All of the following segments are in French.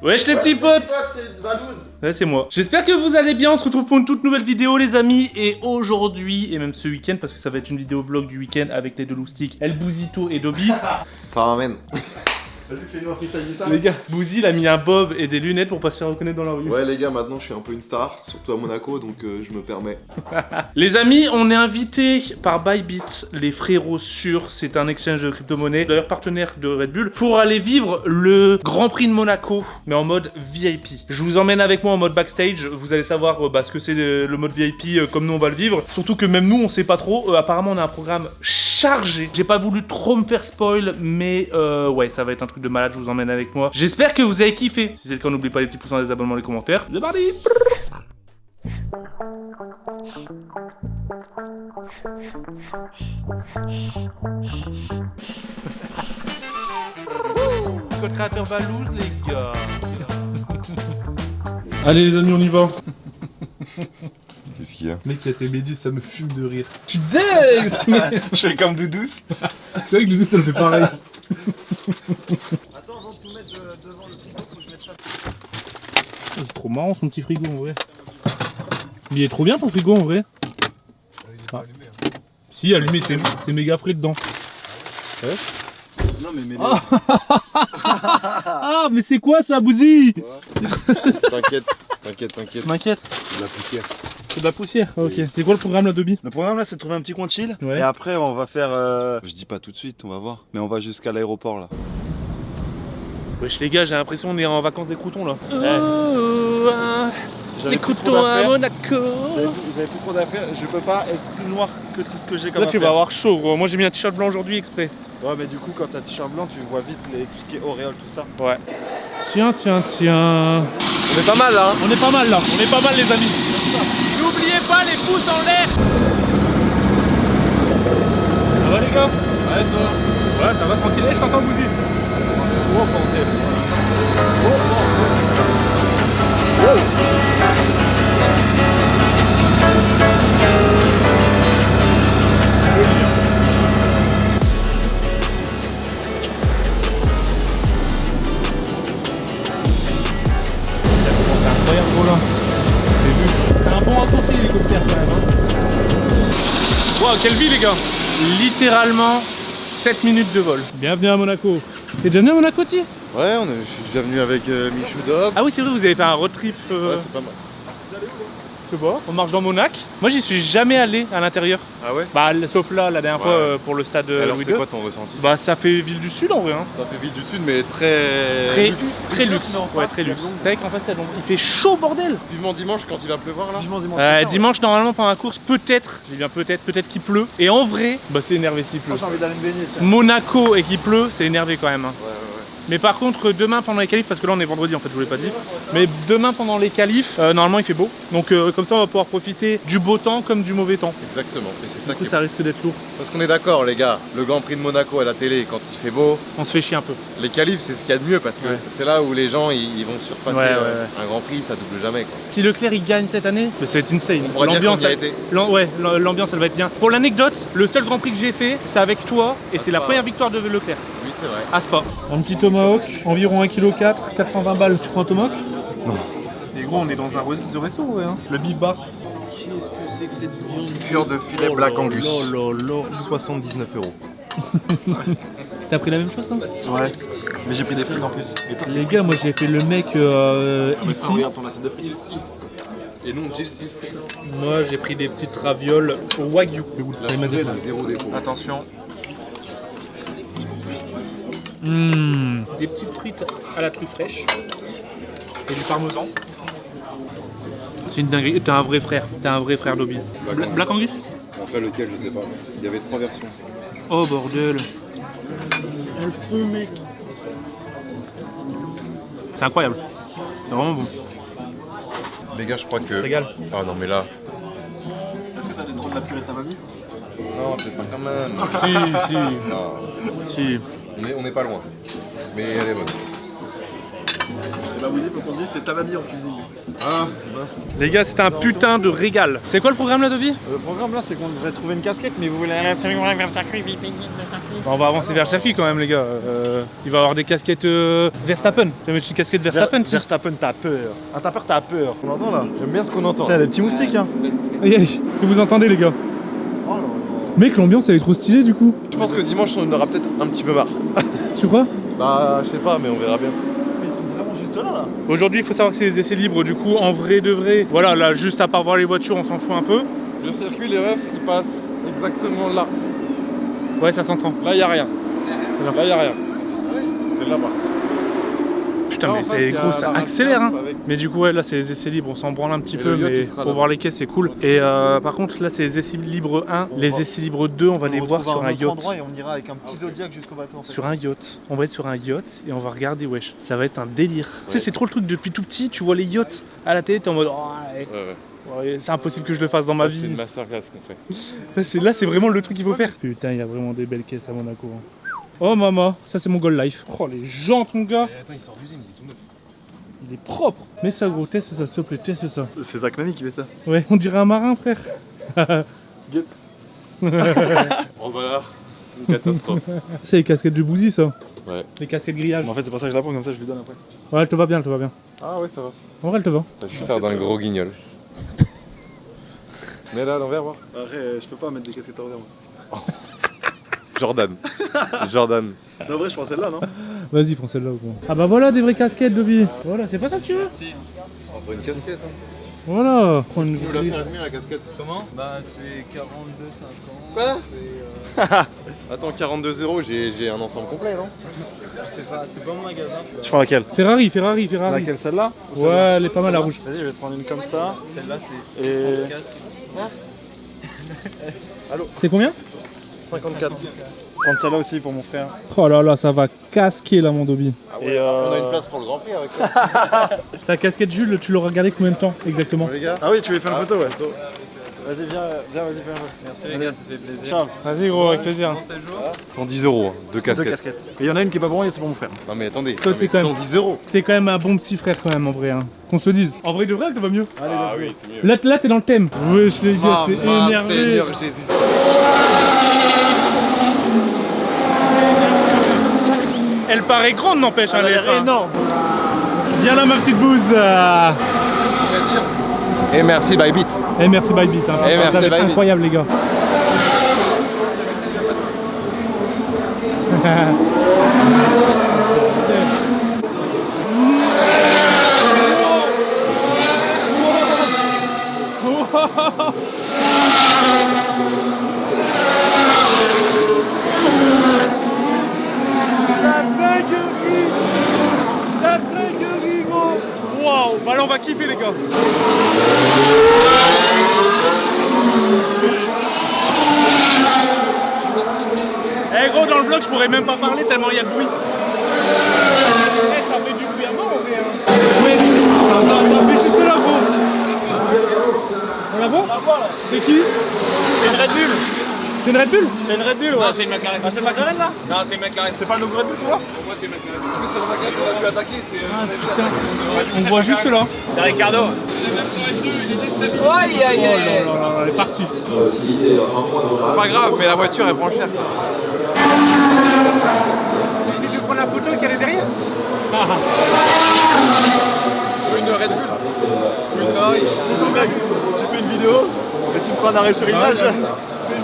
Wesh les petits potes. C'est Valouz. Ouais, c'est moi. J'espère que vous allez bien, on se retrouve pour une toute nouvelle vidéo les amis. Et aujourd'hui, et même ce week-end, parce que ça va être une vidéo vlog du week-end avec les deux loustiques, El Bouzito et Dobby. Ça ramène. Vas-y, fais-nous un freestyle ça. Les gars, Bouzy il a mis un bob et des lunettes pour pas se faire reconnaître dans la rue. Ouais les gars, maintenant je suis un peu une star, surtout à Monaco, donc je me permets. Les amis, on est invité par Bybit, les frérots sûrs, c'est un exchange de crypto-monnaie, d'ailleurs partenaire de Red Bull, pour aller vivre le Grand Prix de Monaco, mais en mode VIP. Je vous emmène avec moi en mode backstage, vous allez savoir ce que c'est le mode VIP, comme nous on va le vivre. Surtout que même nous on sait pas trop, apparemment on a un programme chargé. J'ai pas voulu trop me faire spoil, mais ouais, ça va être un truc de malade, je vous emmène avec moi. J'espère que vous avez kiffé. Si c'est le cas, n'oubliez pas les petits pouces, des abonnements, les commentaires. C'est parti. Code créateur Valouz, les gars. Allez les amis, on y va. Qu'est-ce qu'il y a? Mec, il y a tes méduses, ça me fume de rire. Tu dégues. Je fais comme Doudous. C'est vrai que Doudou ça le fait pareil. Attends, avant de tout mettre devant le frigo, faut que je mette ça. C'est trop marrant son petit frigo en vrai. Il est trop bien ton frigo en vrai. Il est pas allumé. Si, allumé, c'est méga frais dedans. Ouais. Non, mais Ah, mais c'est quoi ça, Bouzy? T'inquiète, t'inquiète. M'inquiète. De la poussière. C'est de la poussière, ok. C'est quoi le programme là, Dobby? Le programme là, c'est de trouver un petit coin de chill. Ouais. Et après, on va faire. Je dis pas tout de suite, on va voir. Mais on va jusqu'à l'aéroport là. Wesh les gars, j'ai l'impression qu'on est en vacances des croutons là. J'avais Les plus croutons trop à d'affaires. Monaco. J'avais plus trop d'affaires. Je peux pas être plus noir que tout ce que j'ai comme Là tu affaires. vas avoir chaud gros. Moi j'ai mis un t-shirt blanc aujourd'hui exprès. Ouais, mais du coup, quand t'as un t-shirt blanc, tu vois vite tout ce qui est auréole, tout ça. Ouais. Tiens. On est pas mal là. On est pas mal là. On est pas mal les amis. N'oubliez pas les pouces en l'air. Ça va les gars? Ouais, toi. Ouais, ça va tranquille. Je t'entends Bouzy. Oh, bordel. C'est incroyable gros là. C'est vu. C'est un bon raccourci l'hélicoptère quand même. Hein. Wow, quelle vie les gars. Littéralement 7 minutes de vol. Bienvenue à Monaco. T'es déjà venu à Monaco, tu? Ouais, je suis déjà venu avec Michou Dob. Ah oui c'est vrai, vous avez fait un road trip. Ouais, c'est pas mal. Je sais pas, on marche dans Monac. Moi j'y suis jamais allé à l'intérieur. Ah ouais? Bah sauf là la dernière Ouais. fois pour le stade Alors Louis c'est II. quoi ton ressenti? Bah ça fait ville du sud en vrai hein. Ça fait ville du sud mais très... Très luxe. luxe. Ouais très luxe. C'est vrai qu'en face il fait chaud bordel. Vivement dimanche quand il va pleuvoir là. Dimanche normalement pendant la course peut-être, j'ai bien peut-être qu'il pleut. Et en vrai, bah c'est énervé s'il pleut. J'ai envie d'aller me baigner, tiens. Monaco et qu'il pleut, c'est énervé quand même. Hein. Ouais. Mais par contre demain pendant les qualifs, parce que là on est vendredi en fait, je vous l'ai pas dit. Mais demain pendant les qualifs, normalement il fait beau. Donc comme ça on va pouvoir profiter du beau temps comme du mauvais temps. Exactement. Et c'est ça Du coup qui est... ça risque d'être lourd. Parce qu'on est d'accord les gars, le Grand Prix de Monaco à la télé quand il fait beau, On se fait chier un peu. les qualifs c'est ce qu'il y a de mieux parce que Ouais. c'est là où les gens ils vont surpasser Ouais. un Grand Prix, ça double jamais quoi. Si Leclerc il gagne cette année, ça va être insane. On pourra dire qu'on y a été. L'ambiance elle va être bien. Pour l'anecdote, le seul Grand Prix que j'ai fait, c'est avec toi et c'est la Spa. première victoire de Leclerc. Oui c'est vrai. À Spa. Un petit tomahawk, environ 1,4 kg, 420 balles. Tu prends un tomahawk? Non. Et gros, on est dans un resto, ouais. Hein. Le Big Bar. Qu'est-ce que c'est que cette viande? Cure de filet Black Angus. 79 €. T'as pris la même chose, hein? Ouais. Mais j'ai pris des frites en plus. Et toi, Les gars, moi j'ai fait le mec ici. regarde ton assiette de frites ici. Et non Chelsea. Moi j'ai pris des petites ravioles au Wagyu. La purée n'a zéro défaut. Attention. Des petites frites à la truffe fraîche et du parmesan. C'est une dinguerie. T'es un vrai frère Dobby. Black Angus? Après lequel je sais pas. Il y avait 3 versions. Oh bordel. Elles font mec. C'est incroyable. C'est vraiment bon. Les gars je crois que... Régale. Ah non mais là... Est-ce que ça fait trop de la purée de ta mamie? Non peut-être pas quand même. Si. Non. Si. On est pas loin. Mais elle est bonne. Bah oui, faut qu'on dise c'est ta mamie en cuisine. Ah, Les gars, c'était un putain de régal. C'est quoi le programme là, Dobby? Le programme là, c'est qu'on devrait trouver une casquette, mais vous voulez absolument aller vers le circuit. On va avancer vers le circuit quand même, les gars. Il va y avoir des casquettes Verstappen. Tu vas mettre une casquette Verstappen, tiens. Verstappen, t'as peur. Ah, t'as peur, t'as peur. On entend là. j'aime bien ce qu'on entend. T'as les petits moustiques, hein. Aïe, aïe, est-ce que vous entendez, les gars? Oh là là. Mec, l'ambiance elle est trop stylée du coup. Je pense que dimanche on en aura peut-être un petit peu marre. Tu crois? Bah, je sais pas, mais on verra bien. Mais ils sont vraiment juste là. Aujourd'hui, il faut savoir que c'est des essais libres, du coup, en vrai de vrai. Voilà, là, juste à part voir les voitures, on s'en fout un peu. Le circuit, les refs, ils passent exactement là. Ouais, ça s'entend. Là, y a rien. Là, y a rien. Ah C'est là-bas. Putain, Là, mais en face, c'est y a gros, ça la accélère, hein. Rastas avec- Mais du coup, ouais, là, c'est les essais libres, on s'en branle un petit Et peu, le yacht, mais il sera pour là-bas. voir les caisses, c'est cool. Et par contre, là, c'est les essais libres 1. Les essais libres 2, on va les voir sur un yacht. endroit et on ira avec un petit Zodiac jusqu'au bateau. En fait. Sur un yacht. On va être sur un yacht et on va regarder, wesh. Ça va être un délire. Tu sais, c'est trop le truc depuis tout petit, tu vois les yachts à la télé, t'es en mode. Oh, ouais, ouais, c'est impossible que je le fasse dans ma C'est une vie. masterclass qu'on fait. Là, c'est vraiment le truc qu'il faut faire. Putain, il y a vraiment des belles caisses à Monaco. Hein. Oh, maman, ça, c'est mon Gold Life. Oh, les jantes, mon gars. Attends, il sort d'usine, il est tout neuf. Il est propre. Mais ça, gros, teste ça, s'il te plaît, teste ça. C'est Zach Nani qui fait ça. Ouais, on dirait un marin, frère. Get. Bon, voilà, c'est une catastrophe. C'est les casquettes de Bouzy, ça. Ouais. Les casquettes grillage. En fait, c'est pour ça que je la prends comme ça, je lui donne après. Ouais, elle te va bien, elle te va bien. Ah, ouais, ça va. En vrai, elle te va. T'as juste faire d'un gros guignol. Mais là, à l'envers, voir. Après, je peux pas mettre des casquettes à l'envers. moi. Jordan. Jordan. Non, en vrai, je prends celle-là, non? Vas-y, prends celle-là. Gros. Ah bah voilà, des vraies casquettes, Dobby. Voilà, c'est pas ça que tu veux? On prend une casquette, hein. Voilà. Prends une Tu veux la vraie- faire à combien la casquette? Comment? Bah c'est 42,50. Quoi? Et, Attends, 42 €, j'ai un ensemble complet, non? c'est pas mon magasin. Je prends laquelle? Ferrari. Laquelle, celle-là? Ou Ouais, celle-là? elle est pas mal la rouge. Vas-y, je vais te prendre une comme ça. Celle-là c'est Et- 54. C'est combien? 54. Prendre celle-là aussi pour mon frère. Oh là là, ça va casquer là, mon Dobby. Ah Et On a une place pour le Grand Prix avec ça. Ta casquette Jules, tu l'auras regardé combien de temps exactement? Les gars. Ah oui, tu veux faire une photo, ouais. Vas-y, viens, vas-y, fais une photo. Merci les gars, ça fait plaisir. Ciao. Vas-y gros, avec plaisir. Bon séjour. 110 €, hein, deux Deux casquettes. casquettes. Et il y en a une qui est pas pour moi et c'est pour mon frère. Non mais attendez, Toi, non, mais t'es quand même- 110 €. T'es quand même un bon petit frère quand même en vrai, hein. Qu'on se le dise. En vrai de vrai, elle te va mieux. Ah oui, c'est mieux. Là t'es dans le thème. Wesh les gars, c'est énervé. Seigneur Jésus. Elle paraît grande n'empêche, hein, Elle a les l'air fins. énorme. Viens là ma petite bouse. On va dire. Et merci Bybit. Eh merci Bybit. Hein. Eh, merci, Vous avez fait Bybit. incroyable les gars. La dinguerie gros. Waouh. Bah là on va kiffer les gars. Eh gros, dans le vlog je pourrais même pas parler tellement il y a de bruit. Eh, ça fait du bruit à mort en vrai. Hein. Ouais, ça fait juste là gros. On la voit? C'est qui? C'est une Red Bull. C'est une Red Bull? C'est une Red Bull, ouais. Non, c'est une McLaren. Ah, c'est McLaren là? Non, c'est une McLaren. C'est pas le logo Red Bull, tu vois? Pour moi, c'est une McLaren. C'est le magasin qu'on a pu attaquer, c'est. Ah putain. On voit juste là. C'est Ricardo. Aïe aïe Oh là aïe. là là, elle est partie. C'est pas grave, mais la voiture elle prend cher. Essaye de prendre la photo qu'elle est derrière. Une Red Bull. Une Ferrari. Bonjour mec, tu fais une vidéo et tu me prends un arrêt sur image. Fais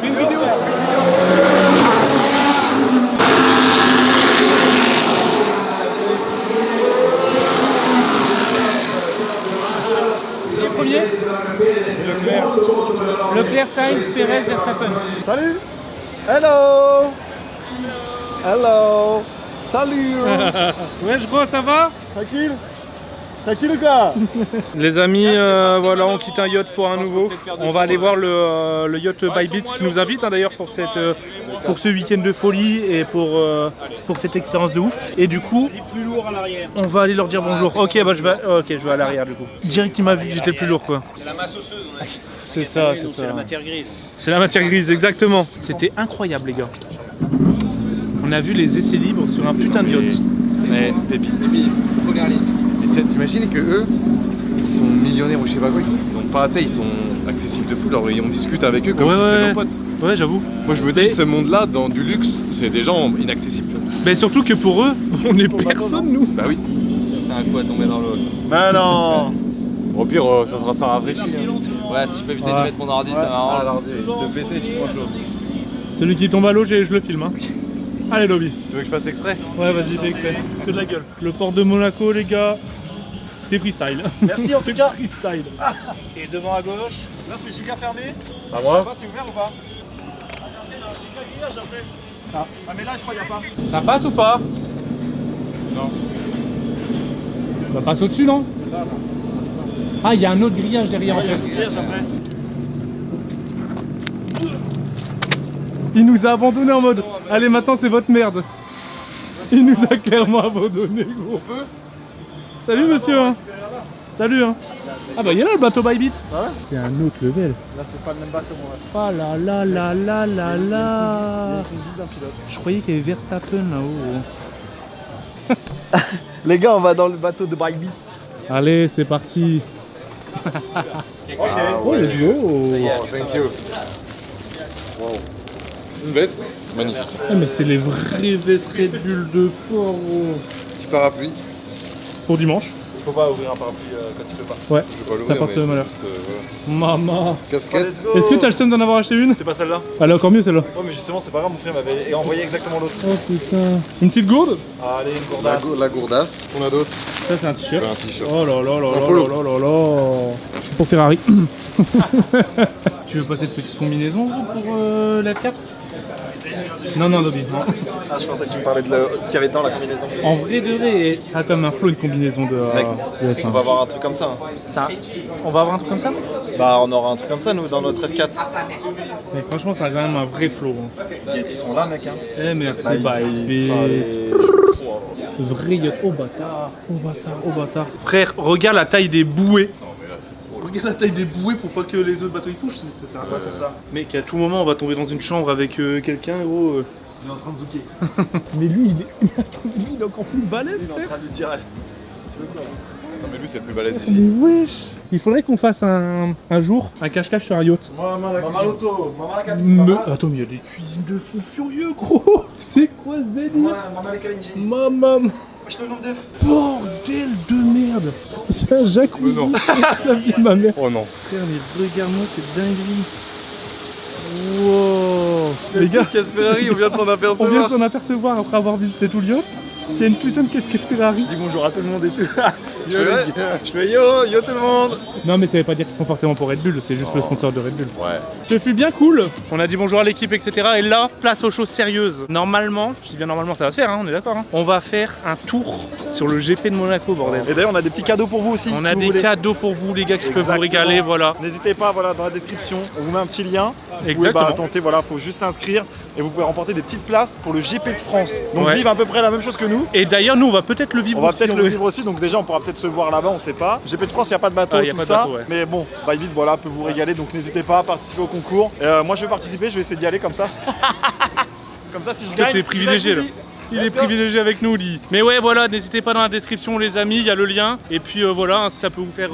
une vidéo. Qui est premier? Leclerc, Sainz, Perez, Verstappen. Salut. Hello. Hello. Salut. Wesh gros, ça va? Tranquille. Tranquille ou quoi? Les amis, voilà, on quitte un yacht pour un nouveau. On va aller voir le yacht Bybit qui nous invite hein, d'ailleurs pour ce week-end de folie et pour cette expérience de ouf. Et du coup, on va aller leur dire bonjour. Ok, bah je vais à l'arrière du coup. Direct, il m'a vu que j'étais le plus lourd quoi. C'est la masse osseuse. C'est ça, c'est ça. C'est la matière grise. C'est la matière grise, exactement. C'était incroyable les gars. On a vu les essais libres sur un putain de yacht. Mais pépite. Première ligne. Et t'imagines que eux, ils sont millionnaires ou je sais pas quoi, ils ont pas, tu sais, ils sont accessibles de fou, genre on discute avec eux comme si c'était nos potes. Ouais, j'avoue. Moi je me dis, ce monde-là, dans du luxe, c'est des gens inaccessibles. Mais surtout que pour eux, on est personne, nous. Bah oui. C'est un coup à tomber dans l'eau, ça. Bah non. Au pire, ça sera ça rafraîchi. Hein. Ouais, si je peux éviter Ouais. de mettre mon ordi, ça m'arrange. Le PC, je suis trop chaud. Celui qui tombe à l'eau, je le filme. Hein. Allez, Lobby. Tu veux que je fasse exprès? Ouais, vas-y, fais exprès. Que de la gueule. Le port de Monaco, les gars, c'est freestyle. Merci en tout cas. Freestyle. Et devant à gauche. Là c'est giga fermé. À Je moi? sais pas, c'est ouvert ou pas? Giga grillage après. Ah mais là je crois qu'il y a pas. Ça passe ou pas? Non. Ça passe au-dessus, non? Ah, il y a un autre grillage derrière, en Il y a fait. un grillage après. Il nous a abandonné en mode allez, maintenant c'est votre merde. Il nous a clairement abandonné, gros. Salut, monsieur. Hein. Salut. Hein. Ah, bah, il est là le bateau Bybit. C'est un autre level. Là c'est pas le même bateau mon ref. Oh là là là là là là. Je croyais qu'il y avait Verstappen là-haut. Les gars on va dans le bateau de Bybit. Allez, c'est parti. Ok. Oh, les duos. Thank you. Wow. Une veste, magnifique. Ah, mais c'est les vraies vestes Red Bull de fort, gros. Petit parapluie. Pour dimanche. Faut pas ouvrir un parapluie quand il peut pas. Ouais. Je vais pas l'ouvrir, Ça porte mais le malheur. juste, voilà. Maman. Casquette. Est-ce que t'as le seum d'en avoir acheté une? C'est pas celle-là? Elle est encore mieux celle-là. Ouais mais justement c'est pas grave, mon frère m'avait envoyé exactement l'autre. Oh putain. Une petite gourde? Allez une La, gourdasse. la gourdasse. On a d'autres. Ça, c'est un t-shirt. Un t-shirt. Oh là là là Un là polo. là là là. Je suis pour Ferrari. Tu veux pas cette petite combinaison pour l'F4? Non, non, Dobby. Non. Ah je pensais que tu me parlais de ce qu'il y avait dans la combinaison. En vrai de vrai, ça a comme un flow une combinaison de, Mec, de on F1. va avoir un truc comme ça. Hein. Ça, on va avoir un truc comme ça? Bah on aura un truc comme ça nous dans notre F4. Mais franchement, ça a quand même un vrai flow. Hein. Ils sont là mec hein. Eh merci, Bye. bye. Vrai yacht. Oh bâtard, oh bâtard, oh bâtard. Frère, regarde la taille des bouées. Regarde la taille des bouées pour pas que les autres bateaux y touchent. C'est ça. Ça c'est ça. Mec, à tout moment, on va tomber dans une chambre avec quelqu'un, gros. Il est en train de zouker. Mais lui, il est encore plus balèze, Il est en frère. train de lui dire. Tu veux quoi là? Non mais lui c'est le plus balèze d'ici. Mais wesh. Il faudrait qu'on fasse un jour un cache-cache sur un yacht. Maman l'auto, maman la cabine. Me... Maman Attends, mais il y a des cuisines de fou furieux, gros. C'est quoi ce délire? maman les Kalinji. Maman. Wesh le nombre d'œufs. Bordel de merde. C'est un jacuzzi. non. La vie de ma mère. Oh non. Frère, mais regarde-moi cette dinguerie. Wow. Les gars, Casquette Ferrari, on vient de s'en on vient de apercevoir. s'en apercevoir après avoir visité tout le yacht. Il y a une putain de casquette Ferrari. Je dis bonjour à tout le monde et tout. Yo, les gars. Je fais yo tout le monde. Non, mais ça veut pas dire qu'ils sont forcément pour Red Bull, c'est juste le sponsor de Red Bull. Ouais. Ce fut bien cool. On a dit bonjour à l'équipe, etc. Et là, place aux choses sérieuses. Normalement, je dis bien normalement, ça va se faire, hein, on est d'accord. Hein. On va faire un tour sur le GP de Monaco, bordel. Et d'ailleurs on a des petits cadeaux pour vous aussi. On si a vous des voulez. cadeaux pour vous, les gars, qui peuvent vous Exactement. régaler, voilà. N'hésitez pas, voilà, dans la description, on vous met un petit lien. Vous pouvez Exactement. tenter, voilà, faut juste s'inscrire et vous pouvez remporter des petites places pour le GP de France. Donc Ouais. vivre à peu près la même chose que nous. Et d'ailleurs, nous, on va peut-être le vivre On va aussi, peut-être en le vrai. vivre aussi, donc déjà on pourra peut-être se voir là-bas, on sait pas. GP de France, il n'y a pas de bateau, Ah, y a tout pas de ça. bateau, ouais. Mais bon, Bybit, voilà, peut vous régaler, donc n'hésitez pas à participer au concours. Moi je vais participer, je vais essayer d'y aller comme ça. Comme ça, si je Toi, gagne. t'es privilégié, je là. gagne aussi. Il est Let's go. privilégié avec nous, lui. Mais ouais, voilà, n'hésitez pas dans la description, les amis, il y a le lien. Et puis voilà, hein, si ça peut vous faire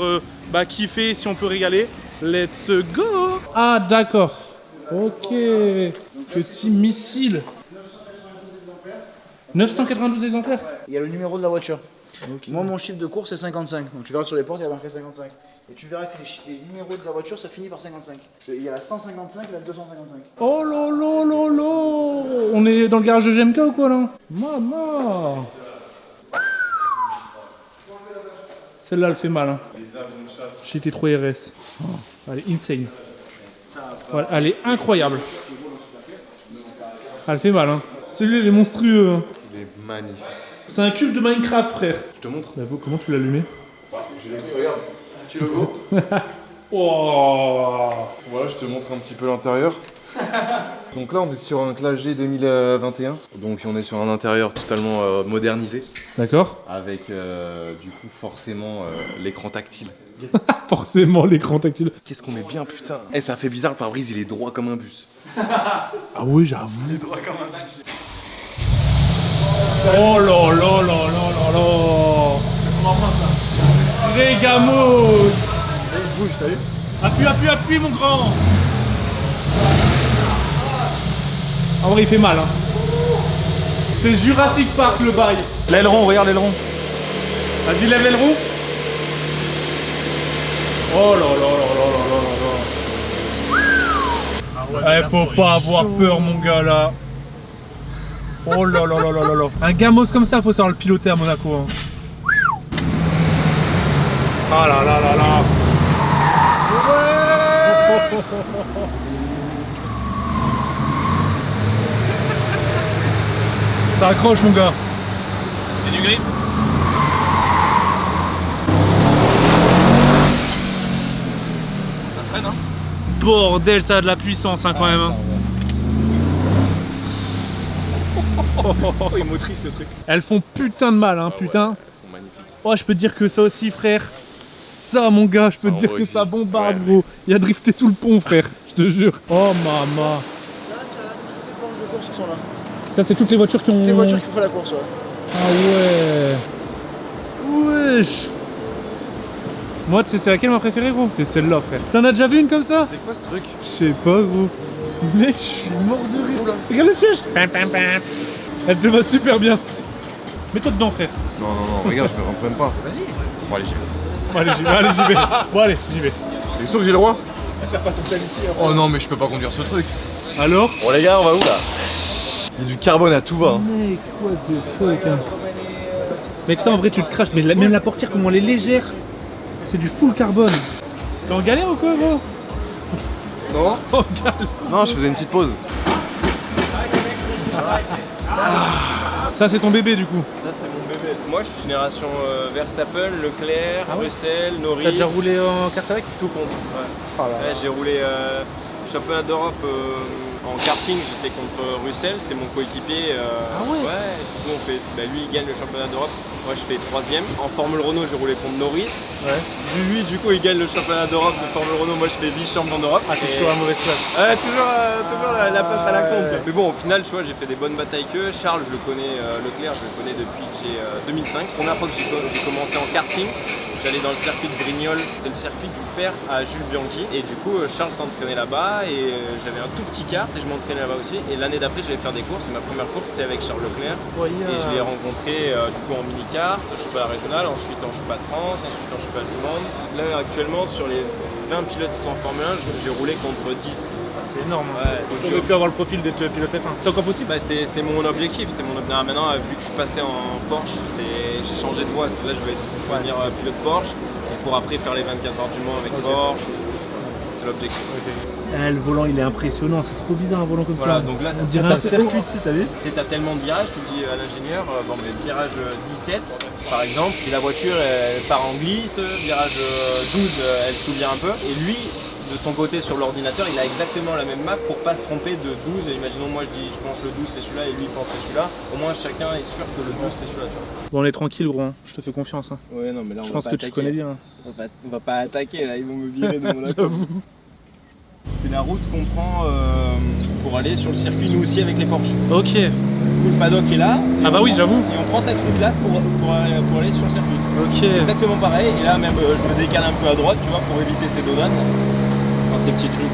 kiffer, si on peut régaler, let's go. Ah, d'accord. Ok. Petit missile. 992 exemplaires. Il y a le numéro de la voiture. Moi, mon chiffre de course, c'est 55. Donc tu verras que sur les portes, il y a marqué 55. Et tu verras que les numéros de la voiture, ça finit par 55. Il y a la 155 et la 255. Oh là là là là. On est dans le garage de GMK ou quoi là? Maman. Celle-là, elle fait mal. Hein. J'étais trop RS. Oh, elle est insane. Voilà, elle est incroyable. Elle fait mal. Hein. Celui-là, il est monstrueux. Hein. Il est magnifique. C'est un cube de Minecraft, frère. Je te montre. Bravo, comment tu l'as allumé? Je l'ai pris, regarde. Petit logo. Oh. Voilà, je te montre un petit peu l'intérieur. Donc là, on est sur un Classe G 2021. Donc on est sur un intérieur totalement modernisé. D'accord. Avec du coup forcément l'écran tactile. Forcément, l'écran tactile. Qu'est-ce qu'on met bien, putain. Eh, ça fait bizarre, le pare-brise il est droit comme un bus. Ah oui, j'avoue. Oh là là là là là là. vrai gamos. Il bouge, t'as vu? Appuie, appuie, appuie mon grand. En vrai il fait mal hein. C'est Jurassic Park le bail. L'aileron, regarde l'aileron. Vas-y lève l'aileron. Oh là là là là là là là. Faut pas avoir peur mon gars là. Oh là là là là là là. Un gamos comme ça faut savoir le piloter à Monaco hein. Ah là là là là. Ça accroche mon gars. Et du grip? Ça freine hein? Bordel, ça a de la puissance hein, quand même hein. Oh, il motrice le truc. Elles font putain de mal hein, putain. Ouais, elles sont magnifiques. Oh je peux te dire que ça aussi frère. Ça mon gars, je peux te dire que ça bombarde gros. Il y a drifté sous le pont frère, je te jure. Oh maman. Là, tu as toutes les planches de course qui sont là. Ça c'est toutes les voitures qui ont... Les voitures qui font la course, ouais. Ah ouais. Wesh. Moi tu sais c'est laquelle ma préférée gros? C'est celle-là frère. T'en as déjà vu une comme ça? C'est quoi ce truc? Je sais pas gros. Mec je suis mort de rire. Regarde le siège. Pam, pam, pam. Elle te va super bien. Mets-toi dedans frère. Non, non, non, regarde, je me rends même pas. Vas-y. Bon, allez, j'y vais. Bon allez j'y vais, allez j'y vais. Bon allez j'y vais. T'es sûr que j'ai le droit? Oh non, mais je peux pas conduire ce truc. Alors? Bon, les gars, on va où là? Il y a du carbone à tout va. Hein. Mec, what the fuck hein. Mec ça en vrai tu te craches, mais même la portière comment elle est légère. C'est du full carbone. T'es en galère ou quoi gros? Non? Oh galère. Non, je faisais une petite pause. Ça c'est ton bébé du coup. Ça c'est mon bébé. Moi je suis génération Verstappen, Leclerc, Russell, Norris. T'as déjà roulé en carte avec? Tout contre. Ouais. Oh là là. Ouais, j'ai roulé championnat d'Europe en karting, j'étais contre Russell, c'était mon coéquipier. Ah ouais? Ouais, du coup, lui il gagne le championnat d'Europe, moi je fais 3ème. En Formule Renault j'ai roulé contre Norris. Ouais. Lui du coup il gagne le championnat d'Europe de Formule Renault, moi je fais vice-champion d'Europe. Ah t'es toujours à la mauvaise place. Ouais, toujours la place à la compte. Mais bon, au final, tu vois, j'ai fait des bonnes batailles que Charles, je le connais, Leclerc, je le connais depuis que j'ai 2005. Première fois que j'ai commencé en karting, j'allais dans le circuit de Brignoles, c'était le circuit du père à Jules Bianchi. Et du coup, Charles s'entraînait là-bas et j'avais un tout petit kart et je m'entraînais là-bas aussi. Et l'année d'après, j'allais faire des courses et ma première course c'était avec Charles Leclerc. Et je l'ai rencontré du coup en mini-kart, championnat régional, ensuite en championnat de France, ensuite en championnat du monde. Là, actuellement, sur les 20 pilotes qui sont en Formule 1, j'ai roulé contre 10. C'est énorme. Ouais, Tu aurais pu avoir le profil d'être pilote F1. C'est encore possible? Bah, c'était mon objectif, Non, maintenant vu que je suis passé en Porsche, j'ai changé de voie. Là je vais devenir pilote Porsche et pour après faire les 24 heures du Mans avec Porsche. C'est l'objectif. Le volant il est impressionnant, c'est trop bizarre un volant comme Voilà, ça. donc là On dirait un circuit. dessus, t'as vu? t'as tellement de virages, tu dis à l'ingénieur, bon mais virage 17 par exemple, et la voiture elle part en glisse, virage 12 elle souvient un peu, et lui de son côté sur l'ordinateur il a exactement la même map pour pas se tromper de 12, et imaginons moi je pense le 12 c'est celui-là et lui il pense c'est celui-là, au moins chacun est sûr que le 12 c'est celui-là. Bon on est tranquille gros, hein. Je te fais confiance. Hein. Ouais non mais là on Je va pense pas que tu attaquer. connais bien. On va pas attaquer là, ils vont me virer de mon accord. C'est la route qu'on prend pour aller sur le circuit nous aussi avec les Porsche. Ok. Le paddock est là. Et Ah bah oui, j'avoue. Et on prend cette route là pour aller sur le circuit. Ok. Exactement pareil, et là même je me décale un peu à droite, tu vois, pour éviter ces dodanes. Enfin ces petits trucs.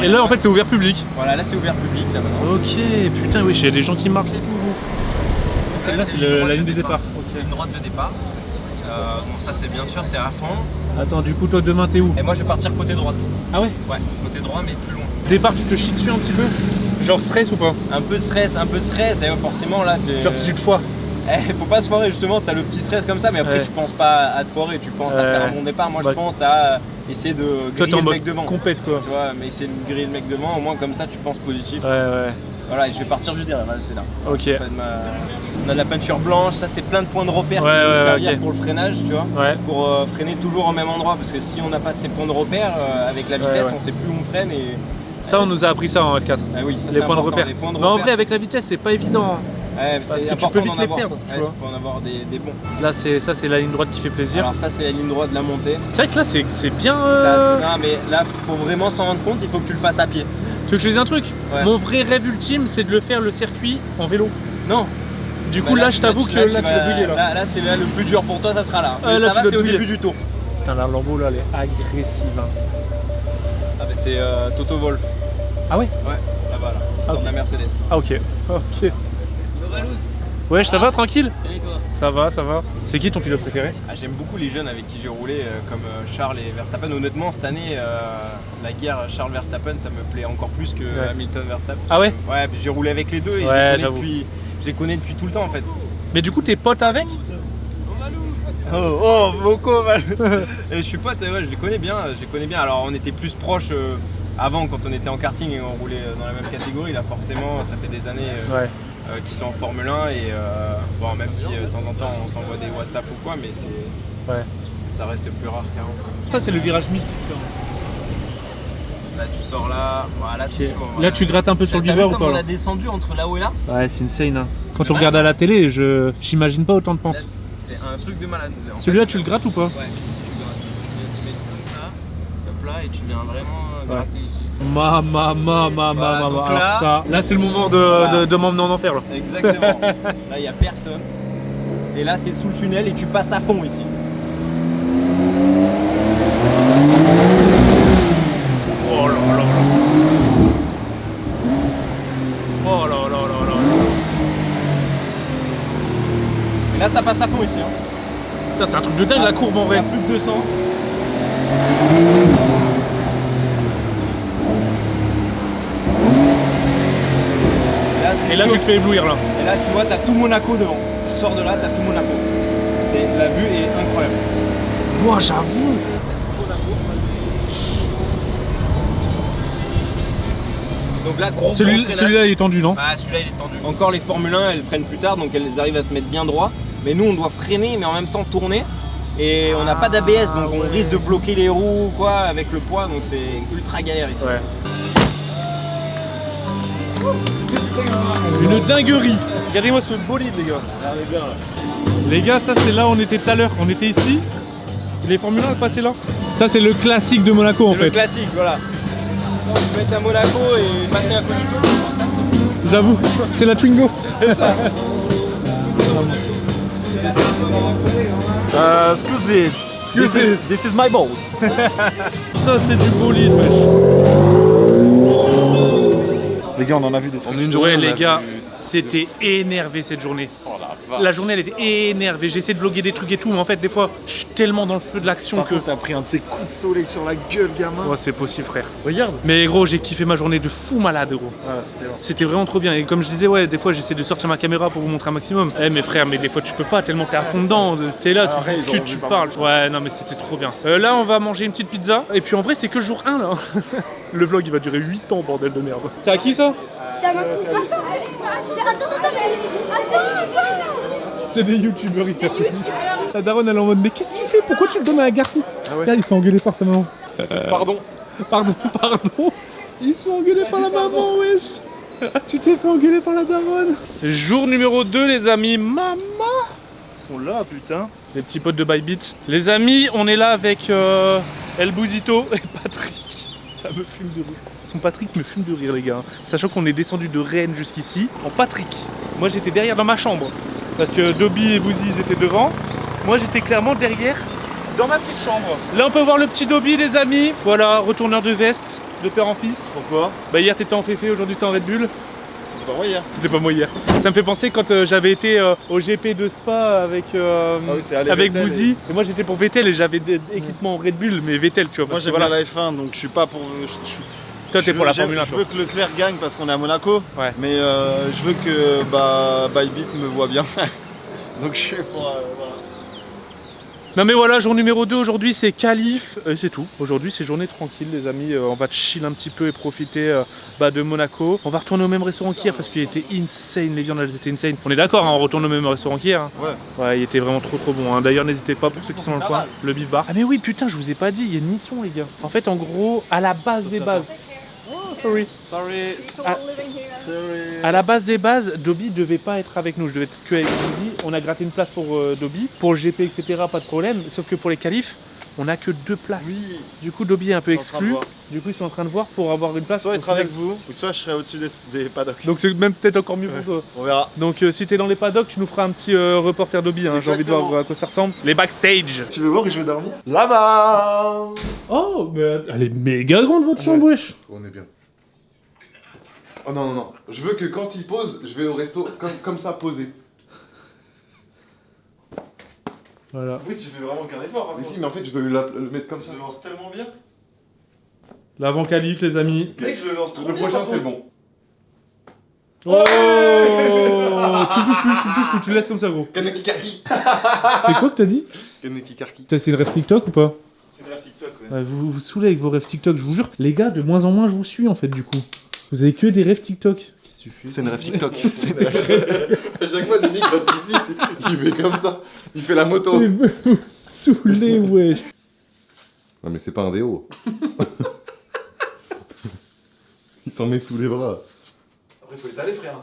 Et là en fait c'est ouvert public. Voilà, là c'est ouvert public là maintenant. Ok, putain oui, il y a des gens qui marchent et tout. Celle-là c'est la ligne de départ. Ok. Une droite de départ. Donc ça c'est bien sûr, c'est à fond. Attends, du coup toi demain t'es où? Et moi je vais partir côté droite. Ah ouais? Ouais, côté droit mais plus loin. Départ tu te chies dessus un petit peu? Genre stress ou pas? Un peu de stress, et forcément là Genre si tu te foires. Faut pas se foirer justement, t'as le petit stress comme ça, mais après Ouais. tu penses pas à te foirer, tu penses à faire un bon départ. Moi je pense à essayer de Toi t'es griller en le mode mec devant. compète quoi. Tu vois, mais essayer de griller le mec devant, au moins comme ça tu penses positif. Ouais. Voilà, et je vais partir juste derrière, voilà, c'est là. Ok. Ça, on a de la peinture blanche, ça c'est plein de points de repère Ouais, qui vont nous servir ok. pour le freinage, tu vois. Ouais. Pour freiner toujours au même endroit, parce que si on n'a pas de ces points de repère, avec la vitesse ouais. on sait plus où on freine et. Ça on nous a appris ça en F4. Ah oui, ça, Les c'est points de important, repère. les points de Mais en repère, vrai avec la vitesse c'est pas évident. Ouais, mais parce c'est que tu important peux vite d'en les avoir. perdre, tu vois. Il faut en avoir des bons. Là ça c'est la ligne droite qui fait plaisir. Alors ça c'est la ligne droite de la montée. C'est vrai que là c'est bien. Non mais là pour vraiment s'en rendre compte il faut que tu le fasses à pied. Tu veux que je te dise un truc? Ouais. Mon vrai rêve ultime c'est de le faire le circuit en vélo. Non, Du coup, là, je t'avoue que là, tu vas douiller là. Là, c'est le plus dur pour toi, ça sera là. Ah, Mais là, ça tu va, dois c'est au douiller. début du tour. Putain, la Lambo là, elle est agressive. Hein. Ah, bah c'est Toto Wolff. Ah ouais? Ouais, là-bas, là. Il sort de la Mercedes. Ah ok. Ok. Ouais, ça va, tranquille? Et toi? Ça va, ça va. C'est qui ton pilote préféré? J'aime beaucoup les jeunes avec qui j'ai roulé, comme Charles et Verstappen. Honnêtement, cette année, la guerre Charles-Verstappen, ça me plaît encore plus que Hamilton-Verstappen. Ah ouais? Ouais, puis j'ai roulé avec les deux et je les connais depuis tout le temps en fait. Mais du coup, t'es pote avec? Oh, Boko, Et je suis pote, ouais, je les connais bien. Alors, on était plus proches avant quand on était en karting et on roulait dans la même catégorie. Là, forcément, ça fait des années qu'ils sont en Formule 1 et bon, même si de temps en temps on s'envoie des WhatsApp ou quoi, mais ça reste plus rare qu'avant. Ça, c'est le virage mythique, ça. Là, tu sors là, voilà, c'est chaud. Là, tu grattes un peu sur le bivouac ou pas? On a descendu entre là-haut et là. Ouais, c'est insane. Hein. Quand on regarde à la télé, j'imagine pas autant de pente. C'est un truc de malade. Celui-là, tu le grattes ou pas? Ouais, si tu grattes. Tu mets tout là, hop là, et tu viens vraiment gratter ici. Alors ça, là, c'est le moment de m'emmener en enfer là. Exactement. Là, il n'y a personne. Et là, tu es sous le tunnel et tu passes à fond ici. Oh là là là. Oh là là là là. Et là, ça passe à fond ici. Hein. Putain, c'est un truc de dingue la courbe en vrai. Plus de 200. Et là, tu te fais éblouir là. Et là, tu vois, tu as tout Monaco devant. Tu sors de là, tu as tout Monaco. La vue est incroyable. Moi, j'avoue. Donc là, celui-là, il est tendu, non? Ah, celui-là, il est tendu. Encore les Formule 1, elles freinent plus tard, donc elles arrivent à se mettre bien droit. Mais nous, on doit freiner, mais en même temps tourner. Et on n'a pas d'ABS, donc on risque de bloquer les roues ou quoi avec le poids, donc c'est ultra galère ici. Ouais. Une dinguerie. Regardez-moi ce bolide, les gars. Là, on est bien là. Les gars, ça c'est là où on était tout à l'heure. On était ici. Les Formule 1 passaient là. Ça c'est le classique de Monaco en C'est fait. le classique, voilà. On peut mettre à Monaco et passer un peu du tour. J'avoue, c'est la Twingo. C'est ça. Excusez. This is my boat. Ça c'est du bolide, wesh. Les gars, on en a vu des trucs. En une journée, Ouais on les a gars, vu- c'était énervé cette journée. Oh la vache. La journée elle était énervée. J'ai essayé de vlogger des trucs et tout, mais en fait des fois je suis tellement dans le feu de l'action Par que... contre, t'as pris un de ces coups de soleil sur la gueule, gamin. Ouais, c'est possible frère. Regarde. Mais gros, j'ai kiffé ma journée de fou malade gros. Voilà, c'était là. C'était vraiment trop bien et comme je disais ouais des fois j'essaie de sortir ma caméra pour vous montrer un maximum. Eh mais frère mais des fois tu peux pas tellement t'es à fond dedans, t'es là, tu Arrête, discutes, j'en tu veux pas parles. Ouais non mais c'était trop bien. Là on va manger une petite pizza et puis en vrai c'est que le jour 1 là. Le vlog il va durer 8 ans bordel de merde. C'est à qui ça? C'est à ma Attends, C'est des youtubeurs des hyper youtubeurs. La daronne elle est en mode mais qu'est-ce que tu fais? Pourquoi tu le donnes à un garçon? Regarde ils sont engueulés par sa maman. Pardon. Pardon. Ils sont engueulés par la maman wesh. Tu t'es fait engueuler par la daronne. Jour numéro 2 les amis. Maman. Ils sont là putain. Les petits potes de Bybit. Les amis on est là avec El Bouzito et Patrick. Ça me fume de rire. Son Patrick me fume de rire les gars. Sachant qu'on est descendu de Rennes jusqu'ici en Patrick. Moi j'étais derrière dans ma chambre. Parce que Dobby et Bouzy ils étaient devant. Moi j'étais clairement derrière dans ma petite chambre. Là on peut voir le petit Dobby les amis. Voilà, retourneur de veste, de père en fils. Pourquoi? Bah hier t'étais en Féfé, aujourd'hui t'es en Red Bull. C'était pas moi hier. C'était pas moi hier. Ça me fait penser quand j'avais été au GP de Spa avec, oui, c'est allé avec Vettel Bouzy. Et moi j'étais pour Vettel et j'avais des équipements Red Bull, mais Vettel tu vois. Moi parce que j'aime bien voilà. la F1 donc je suis pas pour. Toi t'es pour la j'aime- Formule 1 Je toi. veux que Leclerc gagne parce qu'on est à Monaco. Ouais. Mais je veux que Bybit me voit bien. Donc je suis pour. Voilà. Non mais voilà, jour numéro 2 aujourd'hui c'est qualif, c'est tout. Aujourd'hui c'est journée tranquille les amis, on va chill un petit peu et profiter de Monaco. On va retourner au même restaurant qu'hier parce qu'il était insane, les viandes elles étaient insane. On est d'accord, hein, on retourne au même restaurant qu'hier. Hein. Ouais. Ouais, il était vraiment trop bon. Hein. D'ailleurs n'hésitez pas pour ceux qui sont dans le coin, le Beef Bar. Ah mais oui putain je vous ai pas dit, il y a une mission les gars. En fait en gros, à la base des bases. Oh sorry. Sorry. Ah. Living here. Sorry. À la base des bases, Dobby devait pas être avec nous, je devais être que avec Bouzy. On a gratté une place pour Dobby, pour le GP, etc. Pas de problème. Sauf que pour les qualifs, On a que 2 places. Oui. Du coup, Dobby est un peu Ils sont en train de exclu. voir. Du coup, ils sont en train de voir pour avoir une place. Soit au être final. avec vous, ou soit je serai au-dessus des paddocks. Donc c'est même peut-être encore mieux pour toi. On verra. Donc si t'es dans les paddocks, tu nous feras un petit reporter Dobby, hein. J'ai envie de voir Exactement. à quoi ça ressemble. Les backstage. Tu veux voir où je vais dormir? Là-bas. Oh, mais elle est méga grande votre chambre, wesh. On est bien. Oh non, non, non. Je veux que quand il pose, je vais au resto comme ça, posé. Voilà. Oui, tu fais vraiment aucun effort. Mais si, mais en fait, je veux le mettre comme Je ça. le lance tellement bien. L'avant-qualif, les amis. Mec, je le lance trop Le bien. prochain, par c'est contre. bon. Oh, tu le touches plus, tu le laisses comme ça, gros. Kaneki Karki. C'est quoi que t'as dit? Kaneki Karki. Ça, c'est le rêve TikTok ou pas? C'est le rêve TikTok, ouais. Ouais, vous vous saoulez avec vos rêves TikTok, je vous jure. Les gars, de moins en moins, je vous suis en fait, du coup. Vous avez que des rêves TikTok. Qu'est-ce que tu fais? C'est une rêve TikTok. À chaque fois, Denis, quand ici, il fait comme ça. Il fait la moto. Mais vous saoulez, wesh. Non, mais c'est pas un déo. Il s'en met sous les bras. Après, faut étaler, frère.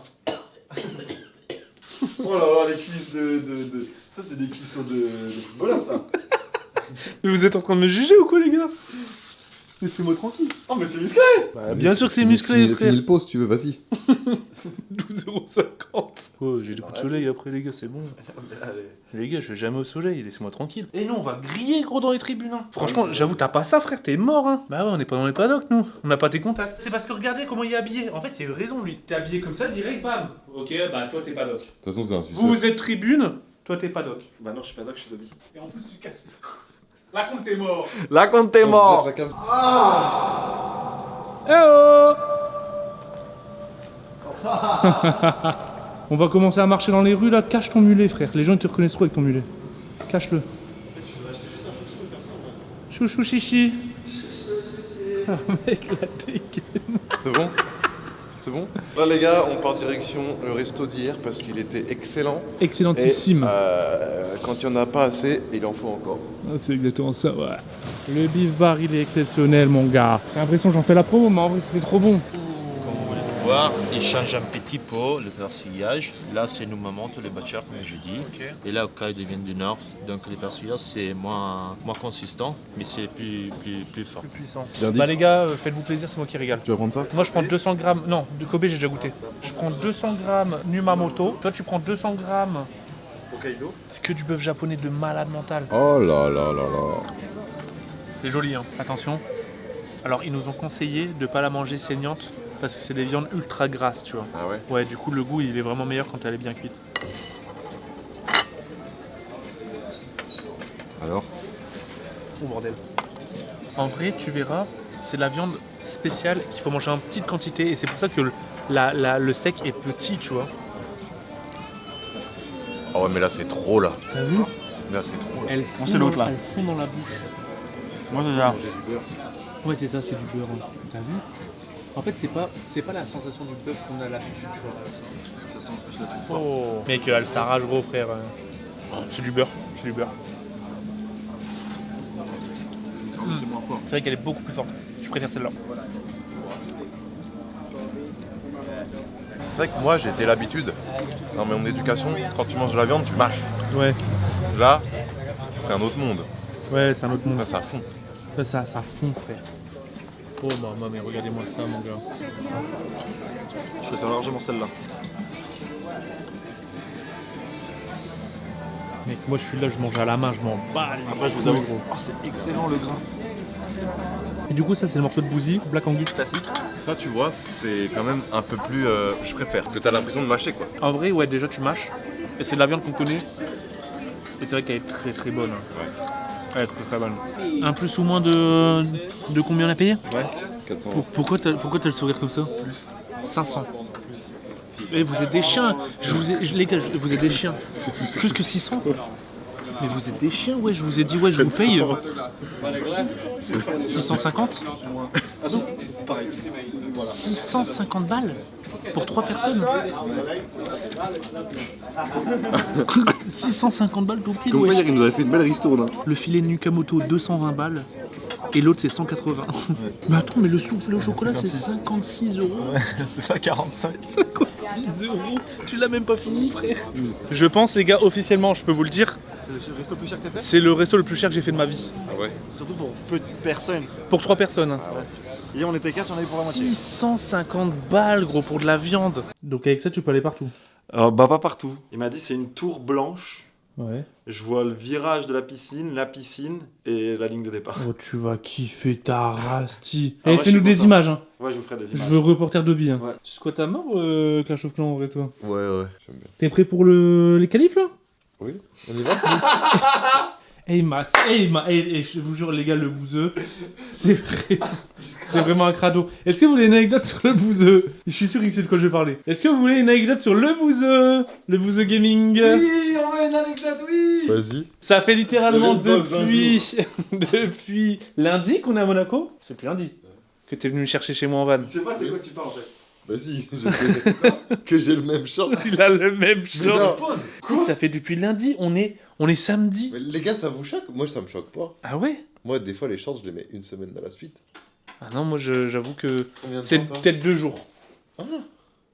Oh là là, les cuisses de... Ça, c'est des cuissons de footballeurs, ça. Mais vous êtes en train de me juger ou quoi, les gars? Laissez-moi tranquille. Oh, mais c'est musclé. Bah, bien sûr que c'est musclé, frère. Finis le pot si tu veux, vas-y. 12,50 €. Oh, j'ai des coups de soleil après, les gars, c'est bon. Les gars, je vais jamais au soleil, laissez-moi tranquille. Et nous, on va griller, gros, dans les tribunes. Hein. Franchement, j'avoue, t'as pas ça, frère, t'es mort, hein. Bah ouais, on est pas dans les paddocks, nous. On n'a pas tes contacts. C'est parce que regardez comment il est habillé. En fait, il a eu raison, lui. T'es habillé comme ça, direct, bam. Ok, bah toi, t'es paddock. De toute façon, c'est un suicide. Vous êtes tribune, toi, t'es paddock. Bah non, je suis pas doc, je suis Dobby. Et en plus, tu casses. Là, compte, t'es mort. Là, quand t'es mort. Eh oh. On va commencer à marcher dans les rues là, cache ton mulet frère, les gens ils te reconnaîtront avec ton mulet. Cache-le. Chouchou chichi. Ah mec la dégaine. C'est bon? C'est bon? Là, les gars, on part direction le resto d'hier parce qu'il était excellent. Excellentissime. Et quand il n'y en a pas assez, il en faut encore. Ah, c'est exactement ça, ouais. Le beef bar il est exceptionnel mon gars. J'ai l'impression que j'en fais la promo mais en vrai c'était trop bon. Voir, il change un petit peu le persillage. Là, c'est nous maman, les batchers, comme je dis. Et là, au cas ils viennent du nord, donc le persillage c'est moins consistant, mais c'est plus fort. Plus puissant. Bien dit. Bah les gars, faites-vous plaisir, c'est moi qui régale. Tu vas prendre ça? Moi je prends 200 grammes, non, de Kobe j'ai déjà goûté. Je prends 200 grammes Numamoto, toi tu prends 200 grammes. Hokkaido. C'est que du bœuf japonais de malade mental. Oh là là là là. C'est joli hein, attention. Alors ils nous ont conseillé de pas la manger saignante parce que c'est des viandes ultra grasses tu vois. Ah ouais? Ouais du coup le goût il est vraiment meilleur quand elle est bien cuite. Alors? Oh bordel. En vrai tu verras, c'est de la viande spéciale qu'il faut manger en petite quantité et c'est pour ça que le steak est petit tu vois. Oh ouais, mais là, c'est trop là. T'as vu? Là, c'est trop là. Elle Moi, c'est l'autre, là. Elle fond dans la bouche. Moi, déjà. Ouais, c'est ça, c'est du beurre. Hein. T'as vu? En fait, c'est pas la sensation du bœuf qu'on a l'habitude, tu vois. Ça sent, je la trouve forte. Oh. Mec, elle s'arrache gros, frère. C'est du beurre, c'est du beurre. C'est moins fort. C'est vrai qu'elle est beaucoup plus forte. Je préfère celle-là. C'est vrai que moi, j'ai été l'habitude, dans mon éducation, quand tu manges de la viande, tu mâches. Ouais, Là, c'est un autre monde. ouais, c'est un autre monde. Là, ça fond. Ça fond, frère. Oh maman, mais regardez-moi ça, mon gars. Je préfère largement celle-là. Mec, moi je suis là, je mange à la main, je m'en bats. les Après, je vous couilles, avoue. gros. Oh, c'est excellent le grain. Et du coup, ça, c'est le morceau de bousille, Black Angus classique. Ça, tu vois, c'est quand même un peu plus. Je préfère. Parce que t'as l'impression de mâcher, quoi. En vrai, ouais, déjà tu mâches. Et c'est de la viande qu'on connaît. Et c'est vrai qu'elle est très très bonne. Ouais. Elle est très très bonne. Un plus ou moins de combien on a payé? Ouais. 400 €. Pourquoi t'as le sourire comme ça? Plus. 500. Eh, vous êtes des chiens. Les gars, vous êtes des chiens. Plus que 600. Mais vous êtes des chiens, ouais. Je vous ai dit, ouais, je vous paye 650. Ah non, pareil. 650 balles pour 3 personnes. 650 balles tout pile, Comme quoi, ouais. hier, il nous avait fait une belle ristourne. Le filet Nukamoto 220 balles et l'autre c'est 180. Mais attends, mais le souffle au chocolat c'est 56 €. C'est pas 45. 56 €. Tu l'as même pas fini, frère. Je pense, les gars, officiellement, je peux vous le dire, C'est le resto le plus cher que t'as fait? C'est le resto le plus cher que j'ai fait de ma vie. Ah ouais. Surtout pour peu de personnes. Pour 3 personnes. Hein. Et on était 4, on a eu pour la moitié. 650 balles, gros, pour de la viande. Donc avec ça, tu peux aller partout. Bah pas partout. Il m'a dit c'est une tour blanche. Ouais. Je vois le virage de la piscine et la ligne de départ. Oh, tu vas kiffer ta rasti. Ah Et ouais, fais-nous je suis des content. images, hein. Ouais, je vous ferai des Je images. veux reporter de billes. Hein. Ouais. Tu squattes à mort, Clash of Clans, en vrai, toi? Ouais, ouais, j'aime bien. T'es prêt pour les qualifs, là? Oui, on y va. Je vous jure, les gars, le bouseux, c'est vrai. C'est vraiment un crado. Est-ce que vous voulez une anecdote sur le bouseux? Je suis sûr qu'il sait de quoi je vais parler. Est-ce que vous voulez une anecdote sur le bouseux? Le bouseux gaming? Oui, on veut une anecdote, oui. Vas-y. Ça fait littéralement Le boss d'un depuis lundi qu'on est à Monaco. C'est depuis lundi que t'es venu me chercher chez moi en van. Je sais pas c'est quoi tu parles en fait. Vas-y, je sais que j'ai le même short. Il a le même Mais non. genre. Pause. Ça fait depuis lundi, on est samedi. Mais les gars, ça vous choque? Moi, ça me choque pas. Ah ouais? Moi, des fois, les shorts, je les mets une semaine à la suite. Ah non, moi j'avoue que Combien de c'est temps, toi? peut-être 2 jours. Ah.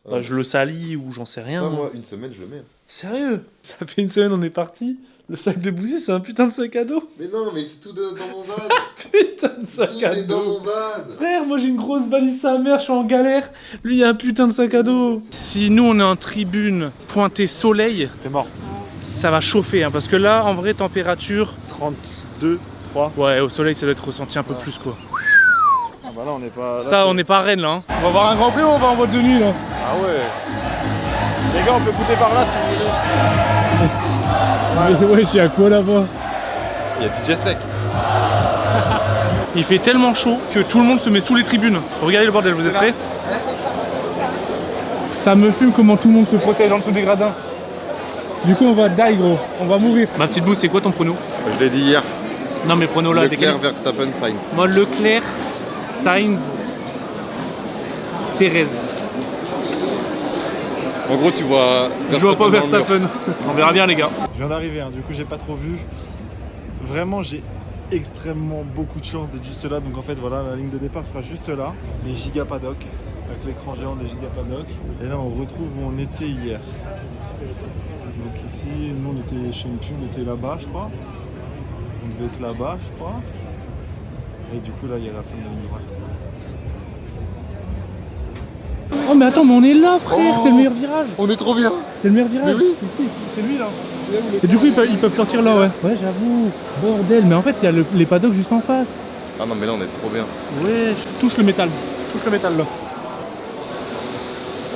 Bah, je le salis ou j'en sais rien. Ça, moi, une semaine, je le mets. Sérieux? Ça fait une semaine, on est parti. Le sac de Bouzy, c'est un putain de sac à dos. Mais non, mais c'est tout dans mon van. Putain de sac Tout à est dans dos. mon van. Frère, moi j'ai une grosse valise sa mère, je suis en galère. Lui, il a un putain de sac à dos. Si nous on est en tribune pointée soleil, T'es mort. ça va chauffer. Hein, parce que là, en vraie température, 32, 3. ouais, au soleil, ça doit être ressenti un peu plus quoi. Ah bah là on n'est pas. Là, Ça, on n'est pas à Rennes là. Hein. On va avoir un grand prix ou on va en boîte de nuit là? Ah ouais. Les gars, on peut goûter par là si vous voulez. Ouais, j'ai à quoi là-bas? Il y a DJ Snake. Il fait tellement chaud que tout le monde se met sous les tribunes. Regardez le bordel, vous êtes prêts? Ça me fume comment tout le monde se protège en dessous des gradins. Du coup, on va die, gros. On va mourir. Ma petite boue, c'est quoi ton prono? Je l'ai dit hier. Non, mais prono là, Leclerc, Verstappen, Sainz. Moi, Leclerc, Sainz, Perez. En gros, tu vois. Je vois pas dans le mur. Verstappen. On verra bien, les gars. Je viens d'arriver, hein, du coup j'ai pas trop vu. Vraiment j'ai extrêmement beaucoup de chance d'être juste là. Donc en fait voilà, la ligne de départ sera juste là. Les giga paddock, avec l'écran géant des giga paddock. Et là on retrouve où on était hier. Donc ici, nous on était, je sais même plus, on était là-bas je crois. On devait être là-bas je crois. Et du coup là il y a la fin de la ligne droite. Oh, mais attends, mais on est là, frère. C'est le meilleur virage. On est trop bien. C'est le meilleur virage. Mais oui. Ici, c'est lui là. Et du coup, ils peuvent sortir là, ouais. Ouais, j'avoue. Bordel, mais en fait, il y a les paddocks juste en face. Ah non, mais là, on est trop bien. Ouais, touche le métal. Touche le métal là.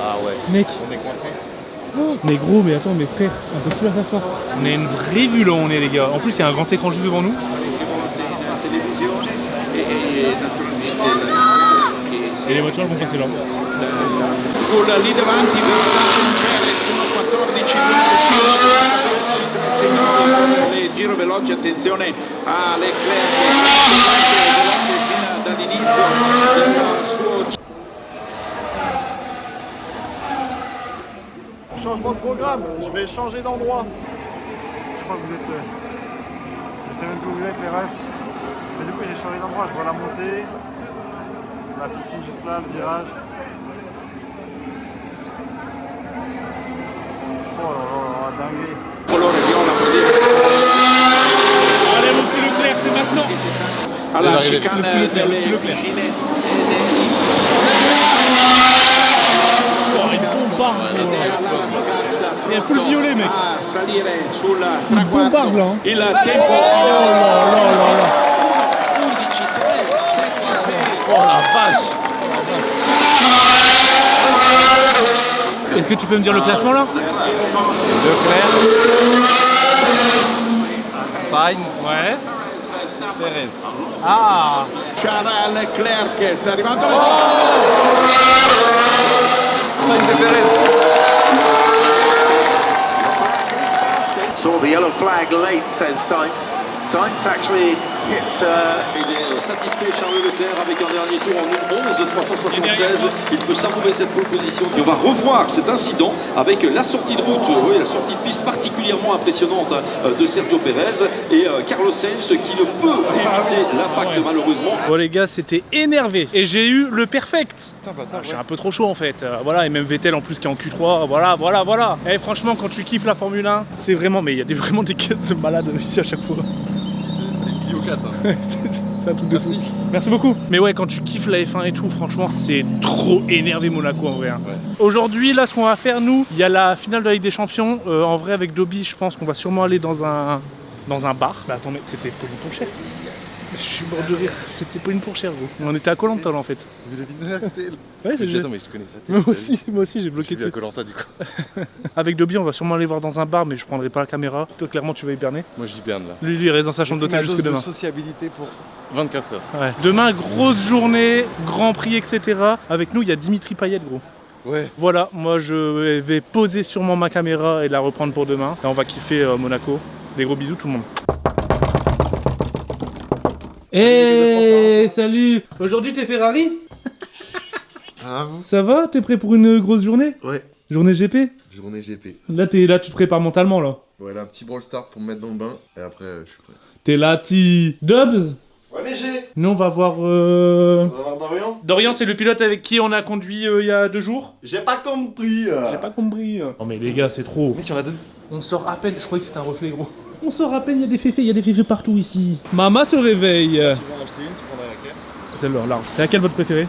Ah ouais. Mec. On est coincé. Oh, mais gros, mais attends, mais frère, impossible à s'asseoir. On a une vraie vue là où on est, les gars. En plus, il y a un grand écran juste devant nous. Et les voitures vont passer là. Con lì davanti Verstappen, Perez sono 14 le giro veloce, attenzione a Leclerc fino dall'inizio del suo Changement de programme, je vais changer d'endroit. Je crois que vous êtes. Je sais même plus où vous êtes les rêves. Mais du coup j'ai changé d'endroit, je vois la montée, la piscine juste là, le virage. Oh là là, dingue. colore viola, vuol dire Allez, mon petit Leclerc, c'est maintenant. alla Arrivé. chicane delle vicine. Oh, il bombarde. Il y a full violet, mec. A salire sul bombarde, traguardo là, hein. il tempo Oh finale là là là là. 11-3-7-6. Oh la vache. Est-ce que tu peux me dire le classement là? Leclerc. Sainz. Ouais. Perez. Ah. Charles Leclerc sta arrivando la Sainz et Perez. Saw the yellow flag late, says Sainz. Sainz actually Il est satisfait, Charles Leclerc, avec un dernier tour en 11 376. Il peut savourer cette pole position. Et on va revoir cet incident avec la sortie de route, la sortie de piste particulièrement impressionnante de Sergio Pérez et Carlos Sainz qui ne peut éviter l'impact malheureusement. Bon les gars, c'était énervé et j'ai eu le perfect. Je suis un peu trop chaud en fait. Voilà, et même Vettel en plus qui est en Q3. Voilà. Et franchement, quand tu kiffes la Formule 1, c'est vraiment. Mais il y a vraiment des caisses de malades ici à chaque fois. C'est Clio 4. Hein. C'est un truc de fou. Merci beaucoup. Mais ouais, quand tu kiffes la F1 et tout, franchement, c'est trop énervé Monaco en vrai. Hein. Ouais. Aujourd'hui, là, ce qu'on va faire, nous, il y a la finale de la Ligue des Champions. En vrai, avec Dobby, je pense qu'on va sûrement aller dans un bar. Bah attendez, c'était Pauline Pourchère. Je suis mort de rire. C'était Pauline Pourchère, gros. On était à Koh Lanta, là, en fait. J'ai la vidéo, c'était elle. Ouais, c'est attends, mais je connais ça. Moi aussi, j'ai bloqué dessus. à Koh Lanta, du coup. Avec Dobby, on va sûrement aller voir dans un bar, mais je prendrai pas la caméra. Toi, clairement, tu vas hiberner. Moi, j'hiberne là. Lui, il reste dans sa chambre d'hôtel jusque demain. De sociabilité pour 24 heures. Ouais. Demain, grosse journée, Grand Prix, etc. Avec nous, il y a Dimitri Payet, gros. Ouais. Voilà, moi je vais poser sûrement ma caméra et la reprendre pour demain. Et on va kiffer Monaco. Des gros bisous tout le monde. Hey, salut. Aujourd'hui t'es Ferrari? Ah vous? Ça va? T'es prêt pour une grosse journée? Ouais. Journée GP? Journée GP. Là tu te prépares mentalement là. Ouais, là un petit brawl start pour me mettre dans le bain et après je suis prêt. T'es là, Dubs? Ouais, mais j'ai. Nous on va voir On va voir Dorian. Dorian, c'est le pilote avec qui on a conduit il y a 2 jours. J'ai pas compris. J'ai pas compris. Oh mais les gars, c'est trop. Mec, il y en a 2. On sort à peine, je croyais que c'était un reflet gros. On sort à peine, il y a des féfés partout ici. Mama se réveille. Tu vas en acheter une, tu prendras laquelle? Celle-là, large. C'est laquelle votre préférée?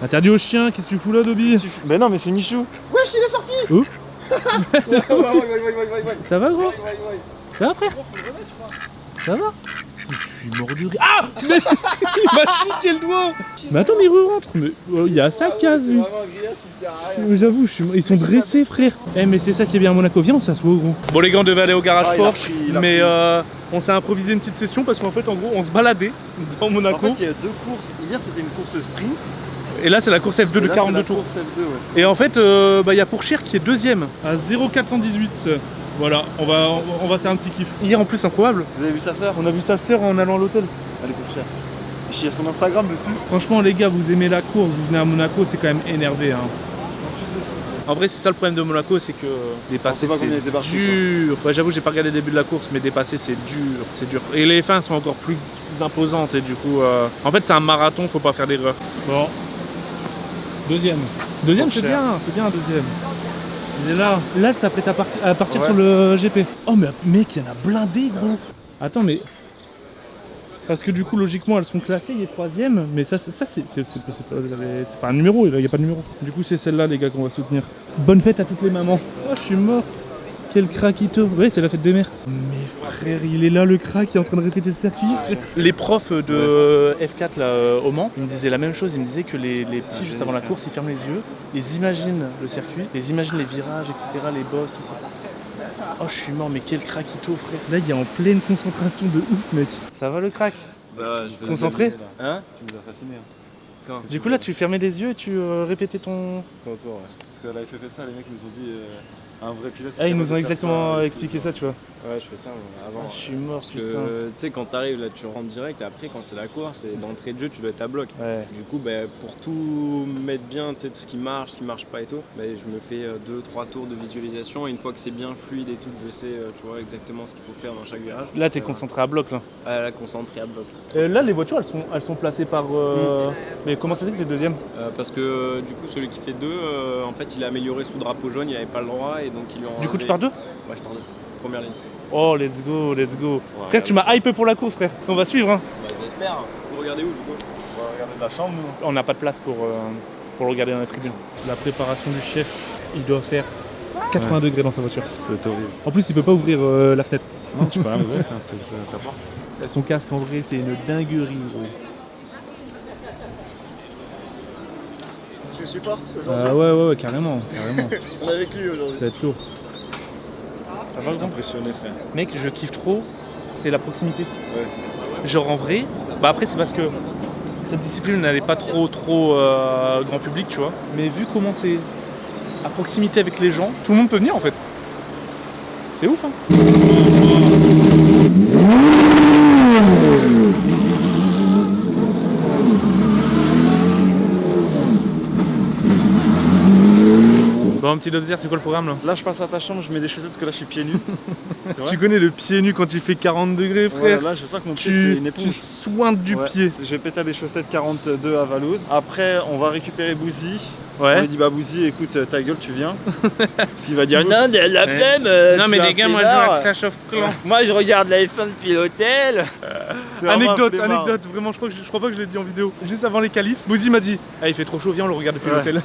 Interdit aux chiens, qu'est-ce que tu fous là, Dobby? Mais non, mais c'est Michou. Wesh, il est sorti. Où? Ouais. Ça va, gros? Ouais. Ça va, frère? Faut le remettre, je crois. Ça va? Je suis mort de rire. Ah! Mais il m'a chiqué le doigt! Mais attends, mais il rentre. Mais il y a ça case. C'est vraiment un grillage qui sert à rien. J'avoue, ils sont dressés, frère. Eh, mais c'est ça qui est bien à Monaco. Viens, on s'assoit, gros. Bon, les gars, on devait aller au garage Porsche, mais on s'est improvisé une petite session parce qu'en fait, en gros, on se baladait dans Monaco. En fait, il y a 2 courses. Hier, c'était une course sprint. Et là, c'est la course F2 de 42 tours. Course F2, ouais. Et en fait, il y a Pourchère qui est deuxième à 0,418. Voilà, on va faire un petit kiff. Hier, en plus, improbable. Vous avez vu sa sœur? On a vu sa sœur en allant à l'hôtel. Elle est pour cher. Il y a son Instagram dessus. Franchement, les gars, vous aimez la course, vous venez à Monaco, c'est quand même énervé. Hein. En vrai, c'est ça le problème de Monaco, c'est que dépasser c'est dur. Ouais, j'avoue, j'ai pas regardé le début de la course, mais dépasser c'est dur. Et les fins sont encore plus imposantes et du coup, en fait, c'est un marathon, faut pas faire d'erreur. Bon, deuxième c'est bien deuxième. Il est là. Là, ça s'apprête à partir sur le GP. Oh, mais mec, il y en a blindé, gros. Attends, mais. Parce que du coup, logiquement, elles sont classées, il est 3ème. Mais ça c'est pas un numéro, il n'y a pas de numéro. Du coup, c'est celle-là, les gars, qu'on va soutenir. Bonne fête à toutes les mamans. Oh, je suis mort. Quel craquito. Ouais, c'est la fête des mères. Mais frère, il est là, le crack, qui est en train de répéter le circuit. Les profs de F4 là, au Mans, ils me disaient la même chose. Ils me disaient que les petits, juste avant la course, ils ferment les yeux, ils imaginent le circuit, ils imaginent les virages, etc., les bosses, tout ça. Oh, je suis mort, mais quel craquito, frère. Là, il est en pleine concentration de ouf, mec. Ça va le crack? Ça va, je vais concentré? Hein? Tu nous as fasciné. Hein. Du coup, là, tu fermais les yeux et tu répétais ton Ton tour, ouais. Parce qu'à la FFSA, les mecs nous ont dit un vrai pilote. Ah, ils nous ont exactement expliqué ça, tu vois. Ouais, je fais ça avant. Ah, je suis mort, parce que tu sais, quand t'arrives là, tu rentres direct et après, quand c'est la course, d'entrée de jeu, tu dois être à bloc. Ouais. Du coup, pour tout mettre bien, tu sais, tout ce qui marche pas et tout, je me fais 2-3 tours de visualisation et une fois que c'est bien fluide et tout, je sais, tu vois exactement ce qu'il faut faire dans chaque virage. Là, t'es concentré à bloc, là. Là, concentré à bloc. Là, les voitures, elles sont placées par. Mais comment ça se fait que t'es deuxième? Parce que du coup, celui qui fait 2, en fait, il a amélioré sous drapeau jaune, il avait pas le droit et donc il lui a. Du coup, tu pars 2? Ouais, je pars 2. Première ligne. Oh, let's go. Ouais, Frère, tu m'as hype pour la course, frère. On va suivre, hein. J'espère. Vous regardez où, du coup? On va regarder de la chambre, nous. On n'a pas de place pour le regarder dans la tribune. La préparation du chef, il doit faire 80 degrés dans sa voiture. C'est horrible. En plus, il peut pas ouvrir la fenêtre. Non, tu peux rien ouvrir, t'as peur. Son casque, en vrai, c'est une dinguerie, gros. Tu le supportes aujourd'hui? Ouais, carrément. On est avec lui aujourd'hui. Ça va être lourd. Ça va impressionné, frère. Mec, je kiffe trop, c'est la proximité. Ouais. Genre en vrai, après c'est parce que cette discipline n'allait pas trop grand public, tu vois. Mais vu comment c'est à proximité avec les gens, tout le monde peut venir en fait. C'est ouf, hein. petit Dobzer, c'est quoi le programme là? Là, je passe à ta chambre, je mets des chaussettes parce que là, je suis pieds nus. Tu connais le pied nu quand il fait 40 degrés, frère? Ouais, là, je sens que mon pied, c'est Tu une prends éponge. soin du Ouais. pied. J'ai pété des chaussettes 42 à Valouz. Après, on va récupérer Bouzy. On Ouais. lui dit, bah Bouzy, écoute, ta gueule, tu viens. Parce qu'il va dire, non, mais la Ouais. flemme. Non mais les gars, moi je joue à Clash of Clans. Moi, je regarde la F1 depuis l'hôtel. Anecdote, vraiment, je crois pas que je l'ai dit en vidéo. Juste avant les qualifs, Bouzy m'a dit, ah il fait trop chaud, viens on le regarde depuis Ouais. l'hôtel.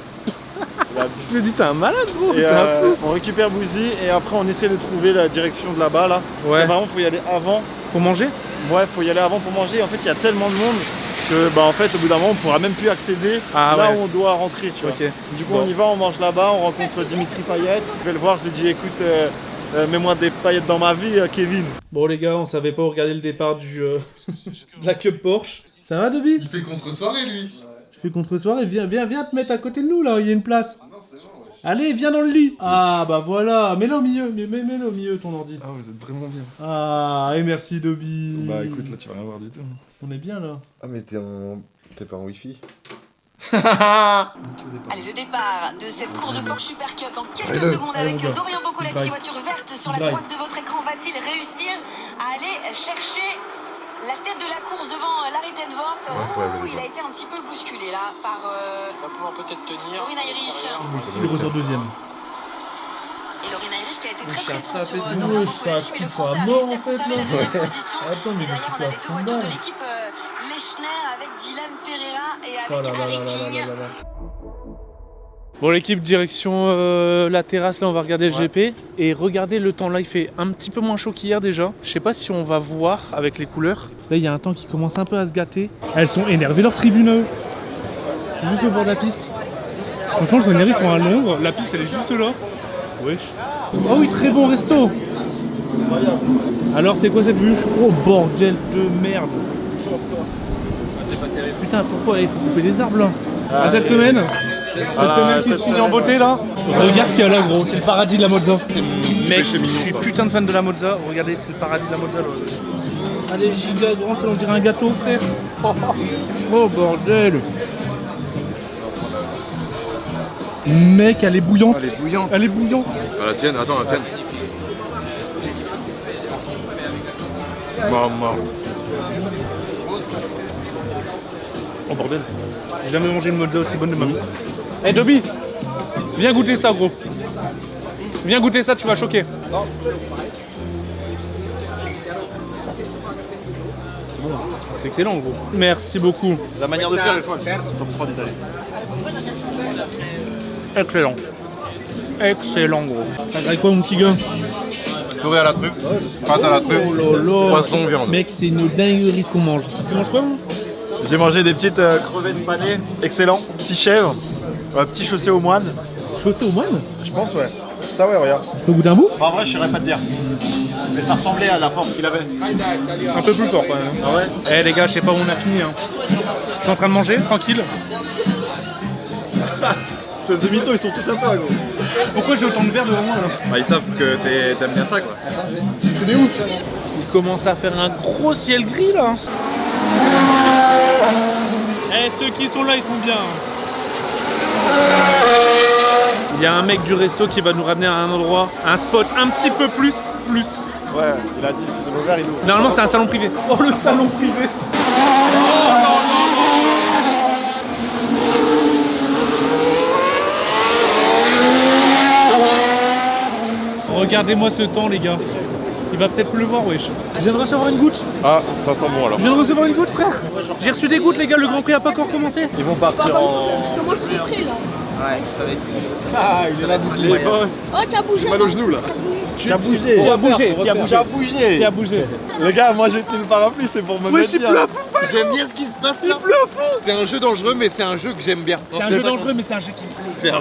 Je me dis, t'es un malade gros, Et t'es un fou. on récupère Bouzy et après on essaie de trouver la direction de là-bas là. Parce Ouais. que vraiment faut y aller avant. Pour manger? Ouais, faut y aller avant pour manger. En fait, il y a tellement de monde que bah en fait au bout d'un moment on pourra même plus accéder Ah là ouais. où on doit rentrer, tu vois. Ok. Du coup Bon. on y va, on mange là-bas, on rencontre Dimitri Payet. Je vais le voir, je lui dis écoute mets-moi des paillettes dans ma vie, Kevin. Bon les gars, on savait pas regarder le départ de la Cup Porsche. Ça va Dobby? Il fait contre-soirée lui. Je fais contre-soirée, viens te mettre à côté de nous là, il y a une place. Allez, viens dans le lit. Ah bah voilà, mets-le au milieu, mets-le au milieu ton ordi. Ah vous êtes vraiment bien. Ah, et merci Dobby. Bah écoute là tu vas rien voir du tout. On est bien là. Ah mais t'es pas en wifi. Allez, le départ de cette course de Porsche Super Cup dans quelques secondes avec Allez, mon gars. Dorian Boccolacci, Bye. voiture verte sur la Bye. droite de votre écran. Va-t-il réussir à aller chercher la tête de la course devant Larry Tenvort? Il a été un petit peu bousculé là par va pouvoir peut-être tenir. Lorin Heinrich. Il ressort deuxième. Et Lorin Heinrich qui a été très Je pressant suis sur tapé de Dorian gauche, Boccolacci, mais le ça Français a mort, réussi à en fait, conserver là. la deuxième position. Attends, mais Et derrière, on je avait suis deux à fond de voitures de balle. l'équipe Lechner avec Dylan Pereira et Oh avec là là Harry là là King. là là là. Bon l'équipe direction la terrasse, là on va regarder le GP et regardez le temps, là il fait un petit peu moins chaud qu'hier déjà. Je sais pas si on va voir avec les couleurs. Là il y a un temps qui commence un peu à se gâter. Elles sont énervées leur tribune à eux. Juste au bord de la piste. Franchement je énervé, ils sont à Londres, la piste elle est juste là. Wesh. Oh oui, très bon resto. Alors c'est quoi cette vue? Oh bordel de merde. Putain pourquoi il faut couper les arbres là? Cette semaine qui se finit en beauté là. Regarde ce qu'il y a là gros, c'est le paradis de la Mozza. Mec, je suis putain de fan de la Mozza. Regardez, c'est le paradis de la Mozza là. Allez giga grand, ça on dirait un gâteau frère. Oh bordel. Mec, elle est bouillante. Elle est bouillante. Elle est bouillante. Ah, la tienne, attends, la tienne. Maman. Oh bordel. J'ai jamais mangé une Mozza aussi bonne de ma vie. Eh Dobby, viens goûter ça gros. Viens goûter ça, tu vas choquer. C'est excellent gros. Merci beaucoup. La manière de faire est folle. Top 3 d'Italie. Excellent. Excellent gros. Ça graille quoi mon petit gars? Doré à la truffe, pâte à la truffe, poisson, viande. Mec c'est une dinguerie ce qu'on mange. Tu manges quoi vous? J'ai mangé des petites crevettes panées, excellent. Petit chèvre, petit chaussé au moine. Chaussé au moine? Je pense ouais. Ça ouais regarde. Au bout d'un bout? En vrai je saurais pas te dire. Mais ça ressemblait à la forme qu'il avait. Un peu plus fort quand même. Ah ouais. Eh les gars, je sais pas où on a fini. Hein. Je suis en train de manger, tranquille. Espèce de mytho, ils sont tous à toi gros. Pourquoi j'ai autant de verre devant moi là? Bah ils savent que t'aimes bien ça quoi. C'est des ouf. Il commence à faire un gros ciel gris là. Eh ceux qui sont là, ils sont bien. Il y a un mec du resto qui va nous ramener à un endroit, un spot un petit peu plus. Ouais, il a dit si c'est ouvert, il ouvre. Normalement c'est un salon privé. Oh le salon privé. Regardez-moi ce temps les gars. Il va peut-être pleuvoir wesh. Je viens de recevoir une goutte. Ah, ça sent bon alors. Je viens de recevoir une goutte frère. J'ai reçu des gouttes les gars, le Grand Prix a pas encore commencé. Ils vont partir en... Parce que moi je suis prêt là. Ouais, ça va être fou. Ah, il est là, les boss. Oh, tu as bougé. Mal au genou là. Tu as bougé. Tu as bougé. Tu as bougé. Les gars, moi j'ai tenu le parapluie, c'est pour me mettre bien. J'aime bien ce qui se passe là. C'est un jeu dangereux mais c'est un jeu que j'aime bien. C'est un jeu dangereux mais c'est un jeu qui me plaît.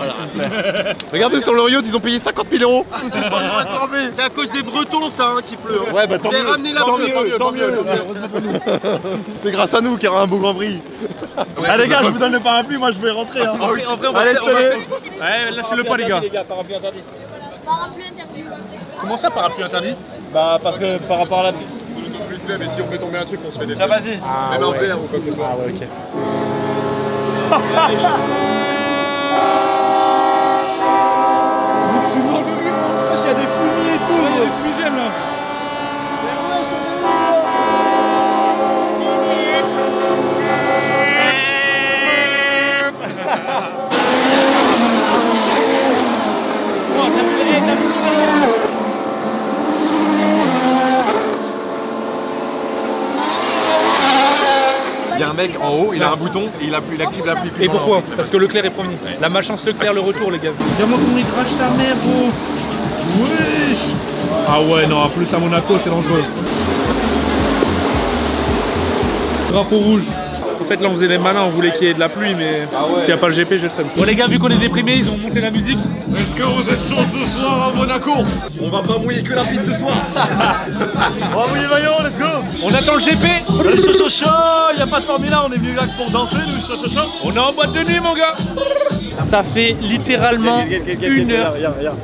Regardez sur le yacht, ils ont payé 50 000 €. C'est à cause des Bretons ça hein, qui pleut. Hein. Ouais bah tant Vous avez mieux. ramené la bleue. Tant mieux. C'est grâce à nous qu'il y aura un beau Grand Prix. Ah les gars, je vous donne le parapluie, moi je vais rentrer. Hein. Ah oui, en vrai, on va Allez, faire- tenez. Ouais, lâchez-le pas les gars. Parapluie interdit. Parapluie interdit. Comment ça parapluie interdit? Bah parce que par rapport à la piste. Mais si on fait tomber un truc, on se fait des Tiens, vas-y. Ah même en verre ou quoi que ce soit. Ah ouais ok. y a des fumiers et tout. Il y a des fumigènes là. Il y a un mec en haut, il a un bouton et il active la pluie. Et pourquoi? Parce que Leclerc est premier. La malchance Leclerc, le retour, les gars. Dis-moi comment il crache ta mère, gros. Wesh. Ah ouais, non, en plus à Monaco, c'est dangereux. Drapeau rouge. En fait, là, on faisait les malins, on voulait qu'il y ait de la pluie, mais s'il n'y a pas le GP, j'ai le seum. Bon, les gars, vu qu'on est déprimés, ils ont monté la musique. Est-ce que vous êtes chaud ce soir à Monaco? On va pas mouiller que la piste ce soir. On va mouiller le maillot, let's go. On attend le GP. Chaud, chaud, il n'y a pas de Formule 1, on est venu là pour danser, nous, chaud. On est en boîte de nuit, mon gars. Ça fait littéralement une heure. Regarde.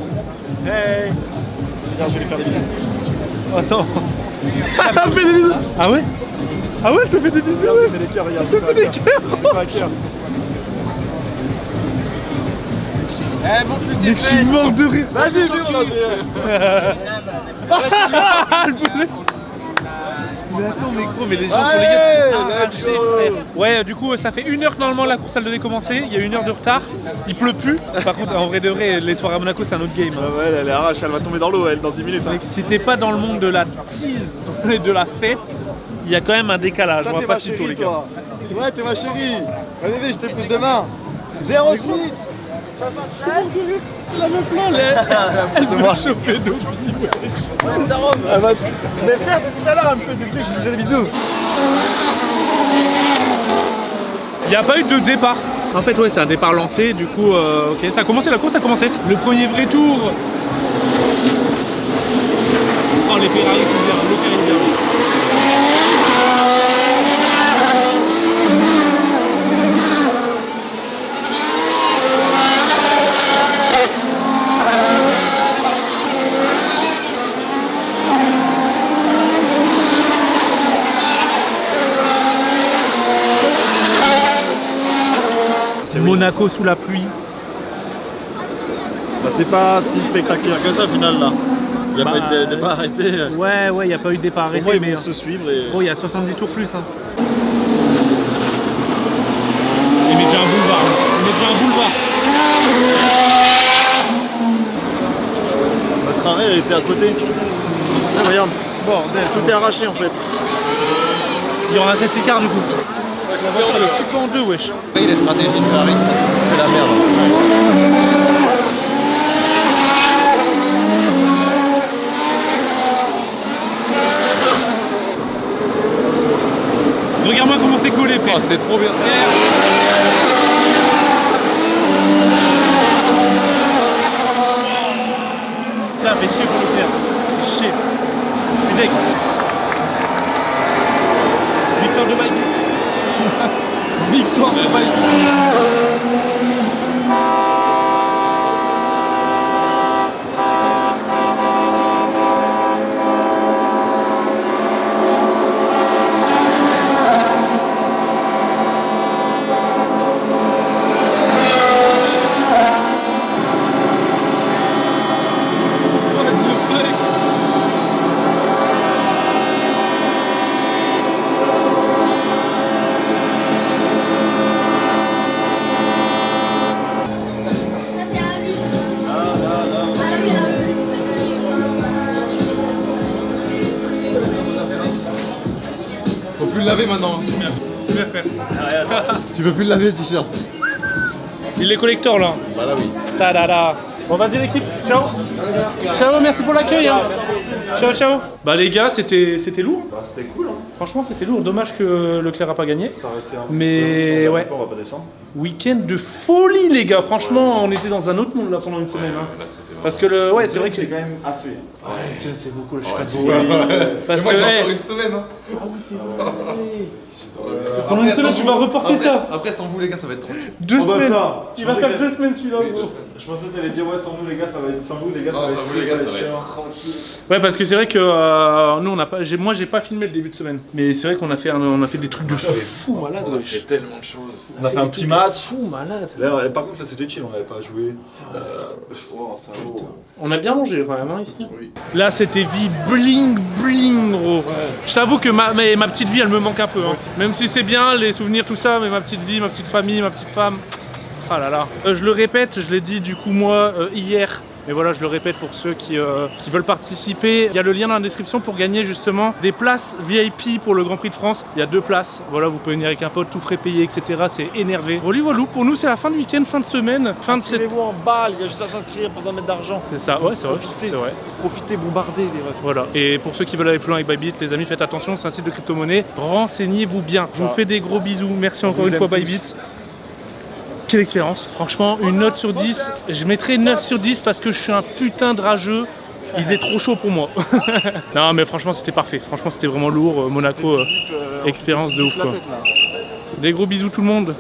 Hey. Regarde, je vais lui faire des bisous. Attends. Fais des bisous. Ah ouais? Ah ouais, je te fais des bisous. Je fais des cœurs, regarde. Je te fais des cœurs. Eh, montre-lui tes Mais je suis mort de rire. Vas-y, lui, Mais attends, mais gros, mais les gens sont les gars, c'est arraché, frère. Ouais, du coup, ça fait une heure que normalement la course elle devait commencer. Il y a une heure de retard. Il pleut plus. Par contre, en vrai de vrai, les soirées à Monaco, c'est un autre game. Ouais, elle est arrache, elle va tomber dans l'eau, elle, dans 10 minutes. Mec, si t'es pas dans le monde de la tease et de la fête, il y a quand même un décalage. On va pas si tôt, les gars. Ouais, t'es ma chérie. Vas-y, je te pousse demain. 06 67. La meuf là, elle m'a chauffé d'eau. Ouais, ta robe. Mais frère, depuis tout à l'heure, elle me fait des trucs, je lui faisais des bisous. Il n'y a pas eu de départ. En fait, ouais, c'est un départ lancé. Du coup, ok, ça a commencé, la course a commencé. Le premier vrai tour. Oh, les Ferrari sont bien, le Ferrari est bien. Monaco sous la pluie. Bah, c'est pas si spectaculaire que ça au final là. Il n'y a pas eu de départ arrêté. Ouais, il n'y a pas eu de départ arrêté. Pour moi, mais ils vont se suivre et. Oh, il y a 70 tours plus. Hein. Il met déjà un boulevard. Notre arrêt elle était à côté. Ah, regarde. Bordel. Tout est arraché en fait. Il y aura 7 écarts du coup. La voiture elle est coupée en deux, wesh. Les stratégies de Ferrari, c'est la merde. Regarde-moi comment c'est collé, frère. Oh, c'est trop bien. Putain, fait chier pour le faire. Fait chier. Je suis deg. Victoire de Bybit. Victoire de Bybit. Faut plus le laver maintenant. C'est bien fait. Tu peux plus le laver le t-shirt. Il est collector là. Bah là oui. Ta-da-da. Bon vas-y l'équipe, ciao. Ciao, merci pour l'accueil. Hein. Ciao. Bah les gars, c'était lourd. Bah, c'était cool. Hein. Franchement, c'était lourd. Dommage que Leclerc a pas gagné. Ça aurait été un Mais ouais. On va pas descendre. Week-end de folie les gars. Franchement, on était dans un autre monde là pendant une semaine. Hein. Parce que c'est vrai que c'est quand même assez. Ouais, c'est beaucoup. Je suis fatigué. Parce moi que j'ai encore une semaine. Hein. Ah oui, c'est vrai. Pendant une semaine, tu vas reporter ça. Après, sans vous, les gars, ça va être trop. 2 semaines. Attends, Il va faire 2 semaines celui-là. Je pensais que t'allais dire ouais sans vous les gars ça va être sans vous les gars Non, ça va sans être vous, les gars, ça va chiant. être tranquille. Ouais, parce que c'est vrai que nous, moi, j'ai pas filmé le début de semaine. Mais c'est vrai qu'on a fait des trucs de fou malade. On a fait tellement de choses. On a fait un petit match. Fou malade. Là, par contre, là, c'était chill, on n'avait pas joué. On a bien mangé quand même, hein, ici. Oui. Là, c'était vie bling bling, gros. Ouais. Je t'avoue que ma petite vie, elle me manque un peu. Hein. Même si c'est bien, les souvenirs, tout ça, mais ma petite vie, ma petite famille, ma petite femme. Ah là là. Je le répète, je l'ai dit du coup moi hier. Mais voilà, je le répète pour ceux qui veulent participer. Il y a le lien dans la description pour gagner justement des places VIP pour le Grand Prix de France. Il y a 2 places. Voilà, vous pouvez venir avec un pote, tout frais payé, etc. C'est énervé. Voilà, pour nous, c'est la fin du week-end, fin de semaine. Inscrivez-vous en balle, il y a juste à s'inscrire, pas besoin de mettre d'argent. C'est ça, ouais, c'est vrai. C'est vrai. Profitez, bombardez les refs. Voilà. Et pour ceux qui veulent aller plus loin avec Bybit, les amis, faites attention, c'est un site de crypto-monnaie. Renseignez-vous bien. Je vous fais des gros bisous. Merci encore une fois, Bybit. Quelle expérience, franchement, une note sur 10, je mettrais 9 sur 10 parce que je suis un putain de rageux, il faisait trop chaud pour moi. Non mais franchement c'était parfait, franchement c'était vraiment lourd, Monaco, expérience de ouf quoi. Des gros bisous tout le monde.